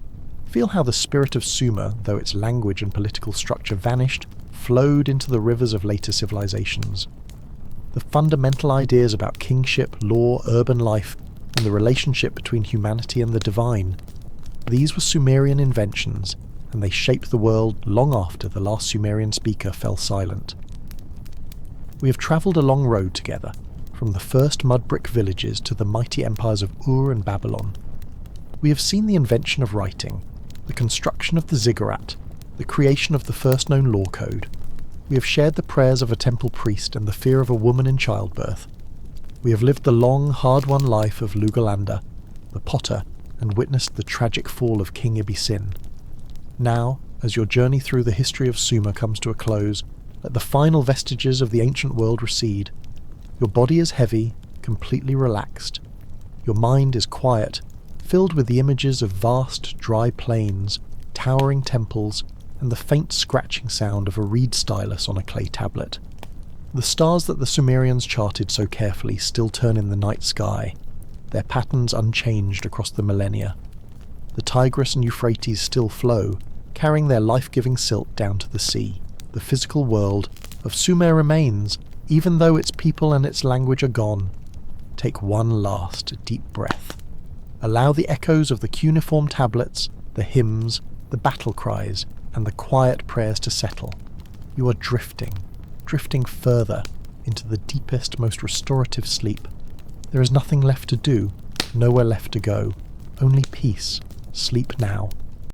[SPEAKER 1] Feel how the spirit of Sumer, though its language and political structure vanished, flowed into the rivers of later civilizations. The fundamental ideas about kingship, law, urban life, and the relationship between humanity and the divine, these were Sumerian inventions, and they shaped the world long after the last Sumerian speaker fell silent. We have travelled a long road together, from the first mud brick villages to the mighty empires of Ur and Babylon. We have seen the invention of writing, the construction of the ziggurat, the creation of the first known law code. We have shared the prayers of a temple priest and the fear of a woman in childbirth. We have lived the long, hard-won life of Lugalanda, the potter, and witnessed the tragic fall of King Ibisin. Now, as your journey through the history of Sumer comes to a close, let the final vestiges of the ancient world recede. Your body is heavy, completely relaxed. Your mind is quiet, filled with the images of vast, dry plains, towering temples, and the faint scratching sound of a reed stylus on a clay tablet. The stars that the Sumerians charted so carefully still turn in the night sky. their patterns unchanged across the millennia. The Tigris and Euphrates still flow, carrying their life-giving silt down to the sea. The physical world of Sumer remains, even though its people and its language are gone. Take one last deep breath. Allow the echoes of the cuneiform tablets, the hymns, the battle cries, and the quiet prayers to settle. You are drifting further into the deepest, most restorative sleep. There is nothing left to do, nowhere left to go, only peace. Sleep now.